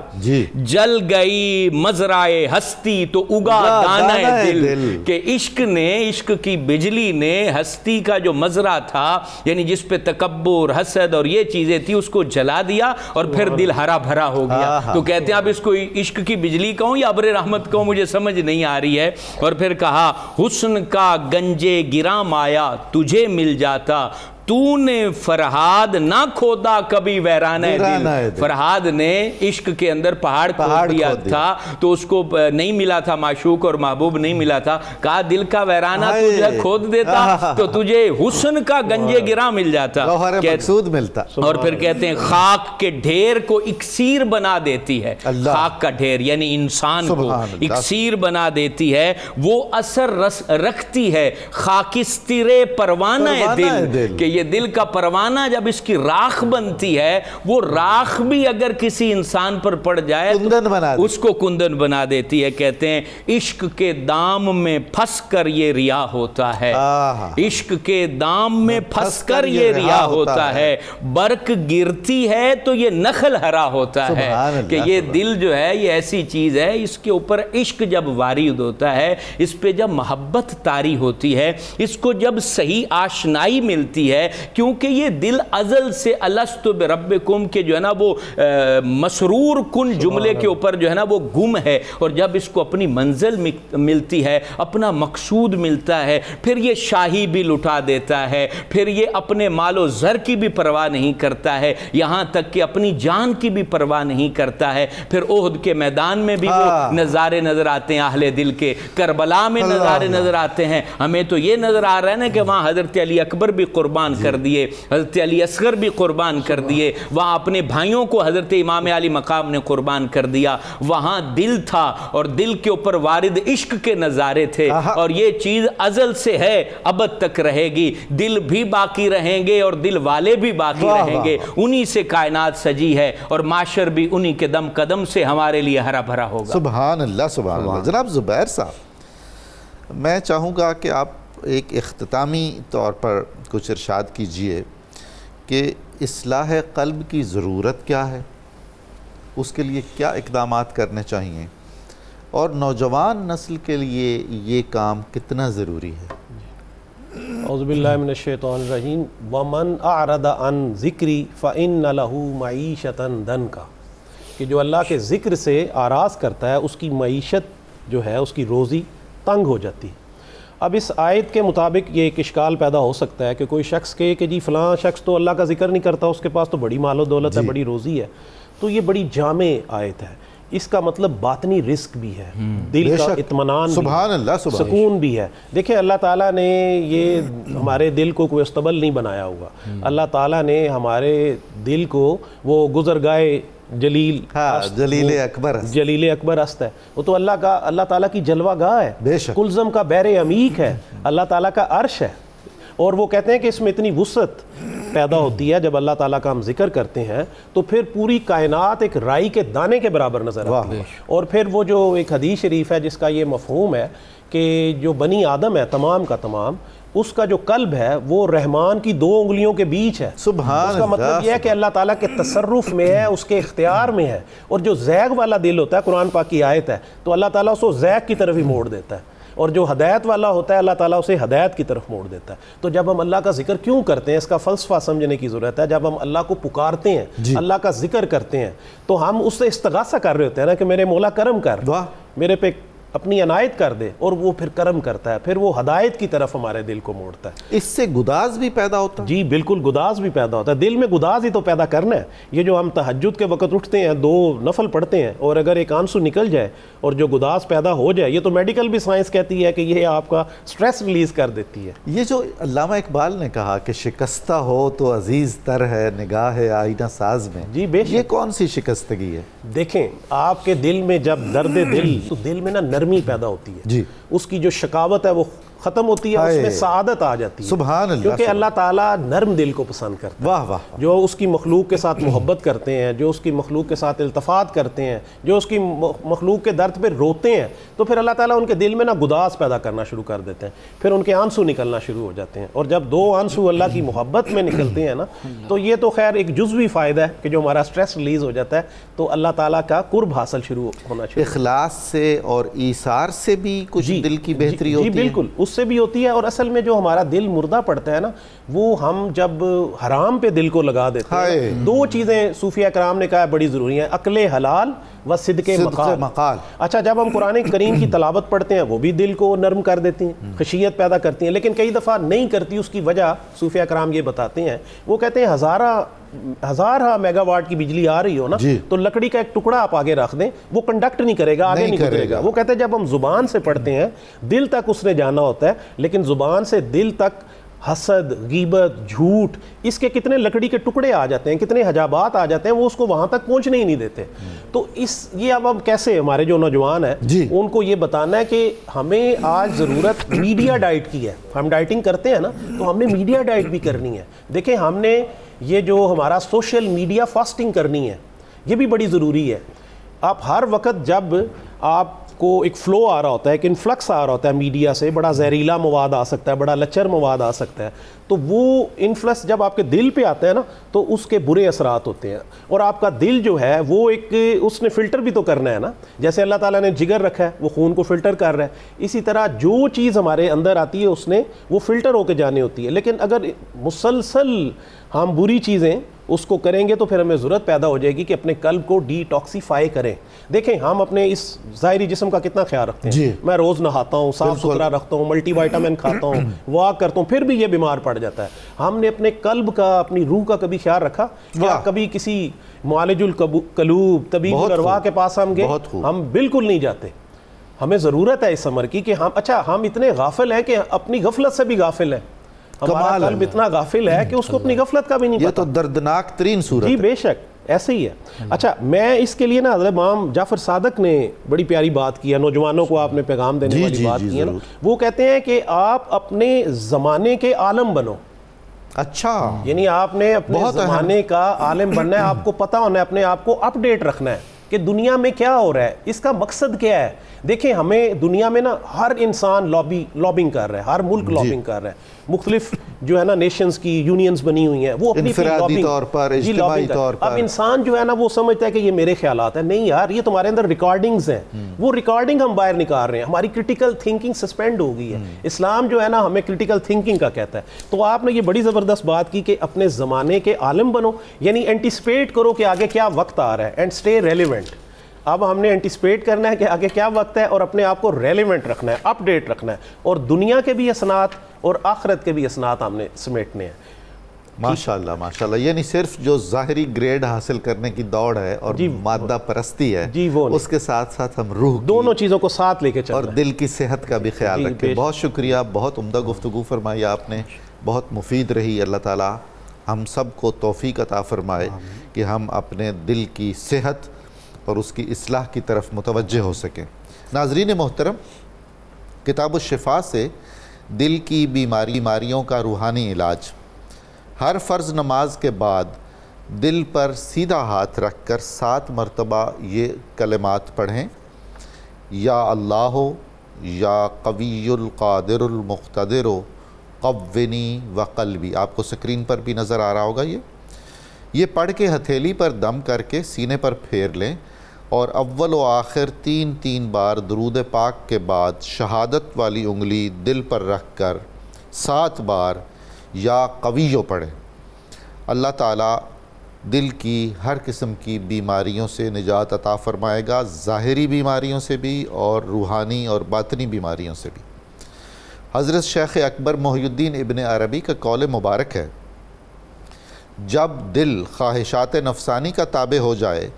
جل گئی مزرائے ہستی تو اگا دانہ دل، کہ عشق نے، عشق کی بجلی نے ہستی کا جو مزرع تھا، یعنی جس پہ تکبر، حسد اور یہ چیزیں تھی، اس کو جلا دیا اور پھر دل ہرا بھرا ہو گیا. تو کہتے ہیں اب اس کو عشق کی بجلی کہوں یا ابر رحمت کہوں، مجھے سمجھ نہیں آ رہی ہے. اور پھر کہا حسن کا گنجے گراں مایا تجھے مل جاتا، تو نے فرہاد نہ کھودا کبھی ویرانہ دل. فرہاد نے عشق کے اندر پہاڑ کھود دیا تھا، تو اس کو نہیں ملا تھا معشوق اور محبوب نہیں ملا تھا. کہا دل کا ویرانہ تجھے کھود دیتا تو تجھے حسن کا گنجے گراں مل جاتا، مقصود ملتا. اور پھر کہتے ہیں خاک کے ڈھیر کو اکسیر بنا دیتی ہے. خاک کا ڈھیر یعنی انسان کو اکسیر بنا دیتی ہے، وہ اثر رکھتی ہے خاکستر پروانہ دل، کہ یہ دل کا پروانہ جب اس کی راکھ بنتی ہے، وہ راکھ بھی اگر کسی انسان پر پڑ جائے تو اس کو کندن بنا دیتی ہے. کہتے ہیں عشق کے دام میں پھنس کر یہ ریا ہوتا ہے، عشق کے دام میں پھنس کر یہ ریا ہوتا ہے، برق گرتی ہے تو یہ نخل ہرا ہوتا ہے. کہ یہ دل جو ہے یہ ایسی چیز ہے، اس کے اوپر عشق جب وارد ہوتا ہے، اس پہ جب محبت طاری ہوتی ہے، اس کو جب صحیح آشنائی ملتی ہے، کیونکہ یہ دل ازل سے الستو بربکم کے جو ہے نا وہ مسرور کن جملے کے اوپر جو ہے نا وہ گم ہے. اور جب اس کو اپنی منزل ملتی ہے، اپنا مقصود ملتا ہے، پھر یہ شاہی بھی لٹا دیتا ہے، پھر یہ اپنے مال و زر کی بھی پرواہ نہیں کرتا ہے، یہاں تک کہ اپنی جان کی بھی پرواہ نہیں کرتا ہے. پھر احد کے میدان میں بھی وہ نظارے نظر آتے ہیں اہل دل کے، کربلا میں نظارے نظر آتے ہیں. ہمیں تو یہ نظر آ رہا ہے نا کہ وہاں حضرت علی اکبر بھی قربان کر دیے، حضرت علی اصغر بھی قربان کر دیے، وہاں اپنے بھائیوں کو حضرت امام علی مقام نے قربان کر دیا. وہاں دل تھا اور دل کے اوپر وارد عشق کے نظارے تھے، اور یہ چیز ازل سے ہے، ابد تک رہے گی. دل بھی باقی رہیں گے اور دل والے بھی باقی رہیں گے، انہی سے کائنات سجی ہے، اور معاشر بھی انہی کے دم قدم سے ہمارے لیے ہرا بھرا ہوگا. سبحان اللہ سبحان اللہ. جناب زبیر صاحب، میں چاہوں گا کہ آپ ایک اختتامی طور پر کچھ ارشاد کیجئے کہ اصلاح قلب کی ضرورت کیا ہے، اس کے لیے کیا اقدامات کرنے چاہیے، اور نوجوان نسل کے لیے یہ کام کتنا ضروری ہے. اعوذ باللہ من الشیطان الرجیم. وَمَنْ أَعْرَضَ عَنْ ذِكْرِي فَإِنَّ لَهُ مَعِيشَةً ضَنْكَ، کہ جو اللہ کے ذکر سے آراز کرتا ہے اس کی معیشت جو ہے، اس کی روزی تنگ ہو جاتی ہے. اب اس آیت کے مطابق یہ ایک اشکال پیدا ہو سکتا ہے کہ کوئی شخص کہے کہ جی فلاں شخص تو اللہ کا ذکر نہیں کرتا، اس کے پاس تو بڑی مال و دولت ہے، بڑی روزی ہے. تو یہ بڑی جامع آیت ہے. اس کا مطلب باطنی رزق بھی ہے، دل کا اطمینان، سبحان اللہ، سکون بھی ہے. دیکھیں اللہ تعالیٰ نے یہ ہمارے دل کو کوئی استبل نہیں بنایا ہوا. اللہ تعالیٰ نے ہمارے دل کو وہ گزرگائے جلیل اکبر است ہے، وہ تو اللہ تعالیٰ کی جلوہ گاہ ہے، کلزم کا بیر عمیق ہے، اللہ تعالیٰ کا عرش ہے. اور وہ کہتے ہیں کہ اس میں اتنی وسعت پیدا ہوتی ہے جب اللہ تعالیٰ کا ہم ذکر کرتے ہیں، تو پھر پوری کائنات ایک رائی کے دانے کے برابر نظر آتی ہے. اور پھر وہ جو ایک حدیث شریف ہے جس کا یہ مفہوم ہے کہ جو بنی آدم ہے تمام کا تمام، اس کا جو قلب ہے وہ رحمان کی 2 انگلیوں کے بیچ ہے. سبحان اس کا مطلب یہ ہے کہ اللہ تعالیٰ کے تصرف میں ہے، اس کے اختیار میں ہے. اور جو زیغ والا دل ہوتا ہے، قرآن پاک کی آیت ہے، تو اللہ تعالیٰ اس کو زیغ کی طرف ہی موڑ دیتا ہے. اور جو ہدایت والا ہوتا ہے اللہ تعالیٰ اسے ہدایت کی طرف موڑ دیتا ہے. تو جب ہم اللہ کا ذکر کیوں کرتے ہیں، اس کا فلسفہ سمجھنے کی ضرورت ہے. جب ہم اللہ کو پکارتے ہیں، اللہ کا ذکر کرتے ہیں، تو ہم اس سے استغاثہ کر رہے ہوتے ہیں نا کہ میرے مولا کرم کر، میرے پہ اپنی عنایت کر دے. اور وہ پھر کرم کرتا ہے، پھر وہ ہدایت کی طرف ہمارے دل کو موڑتا ہے. اس سے گداز بھی پیدا ہوتا ہے. جی بالکل، گداز بھی پیدا ہوتا ہے. دل میں گداز ہی تو پیدا کرنا ہے. یہ جو ہم تہجد کے وقت اٹھتے ہیں، 2 نفل پڑھتے ہیں، اور اگر ایک آنسو نکل جائے اور جو گداز پیدا ہو جائے، یہ تو میڈیکل بھی سائنس کہتی ہے کہ یہ آپ کا سٹریس ریلیز کر دیتی ہے. یہ جو علامہ اقبال نے کہا کہ شکستہ ہو تو عزیز تر ہے نگاہ آئینہ ساز میں، جی یہ کون سی شکستگی ہے؟ دیکھیں، آپ کے دل میں جب درد دل، تو دل میں نا نرمی نرمی پیدا ہوتی ہے جی، اس کی جو شکاوت ہے وہ ختم ہوتی ہے، اس میں سعادت آ جاتی ہے، سبحان اللہ، کیونکہ اللہ تعالیٰ نرم دل کو پسند کرتا ہے، واہ واہ، جو اس کی مخلوق کے ساتھ محبت کرتے ہیں، جو اس کی مخلوق کے ساتھ التفات کرتے ہیں، جو اس کی مخلوق کے درد پہ روتے ہیں، تو پھر اللہ تعالیٰ ان کے دل میں نا گداز پیدا کرنا شروع کر دیتے ہیں، پھر ان کے آنسو نکلنا شروع ہو جاتے ہیں، اور جب دو آنسو اللہ کی محبت میں نکلتے ہیں نا تو یہ تو خیر ایک جزوی فائدہ ہے کہ جو ہمارا سٹریس ریلیز ہو جاتا ہے تو اللہ تعالیٰ کا قرب حاصل شروع ہونا شروع اخلاص سے اور ایثار سے بھی کچھ دل کی بہتری ہوتی ہے؟ جی بالکل، اس سے بھی ہوتی ہے، اور اصل میں جو ہمارا دل مردہ پڑتا ہے نا وہ ہم جب حرام پہ دل کو لگا دیتے ہیں، دو چیزیں صوفیہ کرام نے کہا ہے بڑی ضروری ہیں، عقل حلال و صدق مقال۔ اچھا، جب ہم قرآن کریم کی تلاوت پڑھتے ہیں وہ بھی دل کو نرم کر دیتی ہیں، خشیت پیدا کرتی ہیں، لیکن کئی دفعہ نہیں کرتی، اس کی وجہ صوفیہ کرام یہ بتاتے ہیں، وہ کہتے ہیں ہزارہ میگا واٹ کی بجلی آ رہی ہو نا تو لکڑی کا ایک ٹکڑا آپ آگے رکھ دیں، وہ کنڈکٹ نہیں کرے گا، آگے نہیں گزرے گا۔ وہ کہتے ہیں جب ہم زبان سے پڑھتے ہیں دل تک اس نے جانا ہوتا ہے، لیکن زبان سے دل تک حسد، غیبت، جھوٹ، اس کے کتنے لکڑی کے ٹکڑے آ جاتے ہیں، کتنے حجابات آ جاتے ہیں، وہ اس کو وہاں تک پہنچنے ہی نہیں دیتے۔ تو یہ اب کیسے ہمارے جو نوجوان ہیں ان کو یہ بتانا ہے کہ ہمیں آج ضرورت میڈیا ڈائٹ کی ہے، ہم ڈائٹنگ کرتے ہیں نا تو ہم نے میڈیا ڈائٹ بھی کرنی ہے۔ دیکھیں ہم نے یہ جو ہمارا سوشل میڈیا فاسٹنگ کرنی ہے، یہ بھی بڑی ضروری ہے۔ آپ ہر وقت جب آپ کو ایک فلو آ رہا ہوتا ہے، ایک انفلکس آ رہا ہوتا ہے میڈیا سے، بڑا زہریلا مواد آ سکتا ہے، بڑا لچر مواد آ سکتا ہے، تو وہ انفلکس جب آپ کے دل پہ آتا ہے نا تو اس کے برے اثرات ہوتے ہیں، اور آپ کا دل جو ہے وہ ایک اس نے فلٹر بھی تو کرنا ہے نا، جیسے اللہ تعالیٰ نے جگر رکھا ہے وہ خون کو فلٹر کر رہا ہے، اسی طرح جو چیز ہمارے اندر آتی ہے اس نے وہ فلٹر ہو کے جانی ہوتی ہے۔ لیکن اگر مسلسل ہم بری چیزیں اس کو کریں گے تو پھر ہمیں ضرورت پیدا ہو جائے گی کہ اپنے قلب کو ڈی ٹاکسیفائی کریں۔ دیکھیں ہم اپنے اس ظاہری جسم کا کتنا خیال رکھتے ہیں، میں روز نہاتا ہوں، صاف ستھرا رکھتا ہوں، ملٹی وائٹامن کھاتا ہوں، واک کرتا ہوں، پھر بھی یہ بیمار پڑ جاتا ہے۔ ہم نے اپنے قلب کا، اپنی روح کا کبھی خیال رکھا؟ کیا کبھی کسی معالج القلوب، طبیب الارواح کے پاس ہم گئے؟ ہم بالکل نہیں جاتے۔ ہمیں ضرورت ہے اس امر کی کہ ہم اتنے غافل ہیں کہ اپنی غفلت سے بھی غافل ہیں، ہمارا قلب اتنا غافل ہے کہ اس کو اپنی غفلت کا بھی نہیں پتا۔ یہ تو دردناک ترین صورت ہے۔ جی بے شک ایسے ہی ہے۔ اچھا، میں اس کے لیے نا حضرت امام جعفر صادق نے بڑی پیاری بات کی ہے، نوجوانوں کو آپ نے پیغام دینے والی بات کی ہے نا، وہ کہتے ہیں کہ آپ اپنے زمانے کے عالم بنو۔ اچھا، یعنی آپ نے اپنے زمانے کا عالم بننا ہے، آپ کو پتہ ہونا ہے، اپنے آپ کو اپ ڈیٹ رکھنا ہے کہ دنیا میں کیا ہو رہا ہے، اس کا مقصد کیا ہے۔ دیکھیں ہمیں دنیا میں نا ہر انسان لابنگ کر رہا ہے، ہر ملک لابنگ کر رہا ہے، مختلف جو ہے نا نیشنز کی یونینز بنی ہوئی ہیں، وہ اپنی انفرادی طور پر، اجتماعی طور پر۔ اب انسان جو ہے نا وہ سمجھتا ہے کہ یہ میرے خیالات ہیں، نہیں یار یہ تمہارے اندر ریکارڈنگز ہیں، وہ ریکارڈنگ ہم باہر نکال رہے ہیں، ہماری کرٹیکل تھنکنگ سسپینڈ ہو گئی ہے۔ اسلام جو ہے نا ہمیں کرٹیکل تھنکنگ کا کہتا ہے۔ تو آپ نے یہ بڑی زبردست بات کی کہ اپنے زمانے کے عالم بنو، یعنی اینٹیسپیٹ کرو کہ آگے کیا وقت آ رہا ہے، اینڈ اسٹے ریلیونٹ۔ اب ہم نے اینٹیسپیٹ کرنا ہے کہ آگے کیا وقت ہے اور اپنے آپ کو ریلیونٹ رکھنا ہے، اپ ڈیٹ رکھنا ہے، اور دنیا کے بھی اسناد اور آخرت کے بھی اسناد ہم نے سمیٹنے ہیں۔ ماشاءاللہ ماشاءاللہ، یعنی صرف جو ظاہری گریڈ حاصل کرنے کی دوڑ ہے اور مادہ پرستی ہے، اس کے ساتھ ساتھ ہم روح دونوں چیزوں کو ساتھ لے کے چلنا اور دل کی صحت کا بھی خیال رکھیں۔ بہت شکریہ، بہت عمدہ گفتگو فرمائی آپ نے، بہت مفید رہی۔ اللہ تعالیٰ ہم سب کو توفیق عطا فرمائے کہ ہم اپنے دل کی صحت اور اس کی اصلاح کی طرف متوجہ ہو سکیں۔ ناظرین محترم، کتاب الشفا سے دل کی بیماریوں کا روحانی علاج۔ ہر فرض نماز کے بعد دل پر سیدھا ہاتھ رکھ کر 7 مرتبہ یہ کلمات پڑھیں: یا اللہ یا قوی القادر المقتدر قوّنی وقلبی۔ آپ کو سکرین پر بھی نظر آ رہا ہوگا۔ یہ پڑھ کے ہتھیلی پر دم کر کے سینے پر پھیر لیں، اور اول و آخر 3 بار درود پاک کے بعد شہادت والی انگلی دل پر رکھ کر 7 بار یا قویو پڑھیں۔ اللہ تعالیٰ دل کی ہر قسم کی بیماریوں سے نجات عطا فرمائے گا، ظاہری بیماریوں سے بھی اور روحانی اور باطنی بیماریوں سے بھی۔ حضرت شیخ اکبر محی الدین ابن عربی کا قول مبارک ہے: جب دل خواہشات نفسانی کا تابع ہو جائے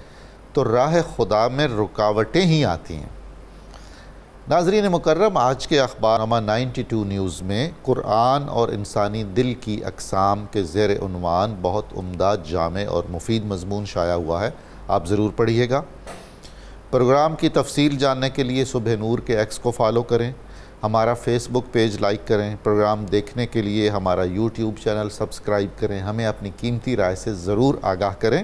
تو راہ خدا میں رکاوٹیں ہی آتی ہیں۔ ناظرین مکرم، آج کے اخبار نامہ 92 نیوز میں قرآن اور انسانی دل کی اقسام کے زیر عنوان بہت عمدہ، جامع اور مفید مضمون شائع ہوا ہے، آپ ضرور پڑھیے گا۔ پروگرام کی تفصیل جاننے کے لیے صبح نور کے ایکس کو فالو کریں، ہمارا فیس بک پیج لائک کریں، پروگرام دیکھنے کے لیے ہمارا یوٹیوب چینل سبسکرائب کریں، ہمیں اپنی قیمتی رائے سے ضرور آگاہ کریں۔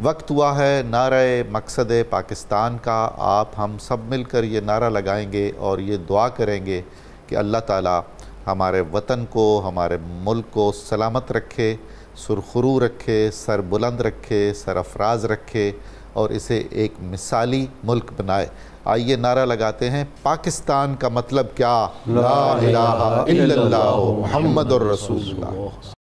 وقت ہوا ہے نعرہ مقصد پاکستان کا۔ آپ ہم سب مل کر یہ نعرہ لگائیں گے اور یہ دعا کریں گے کہ اللہ تعالیٰ ہمارے وطن کو، ہمارے ملک کو سلامت رکھے، سرخرو رکھے، سر بلند رکھے، سرفراز رکھے اور اسے ایک مثالی ملک بنائے۔ آئیے نعرہ لگاتے ہیں، پاکستان کا مطلب کیا؟ لا الہ الا اللہ محمد الرسول اللہ۔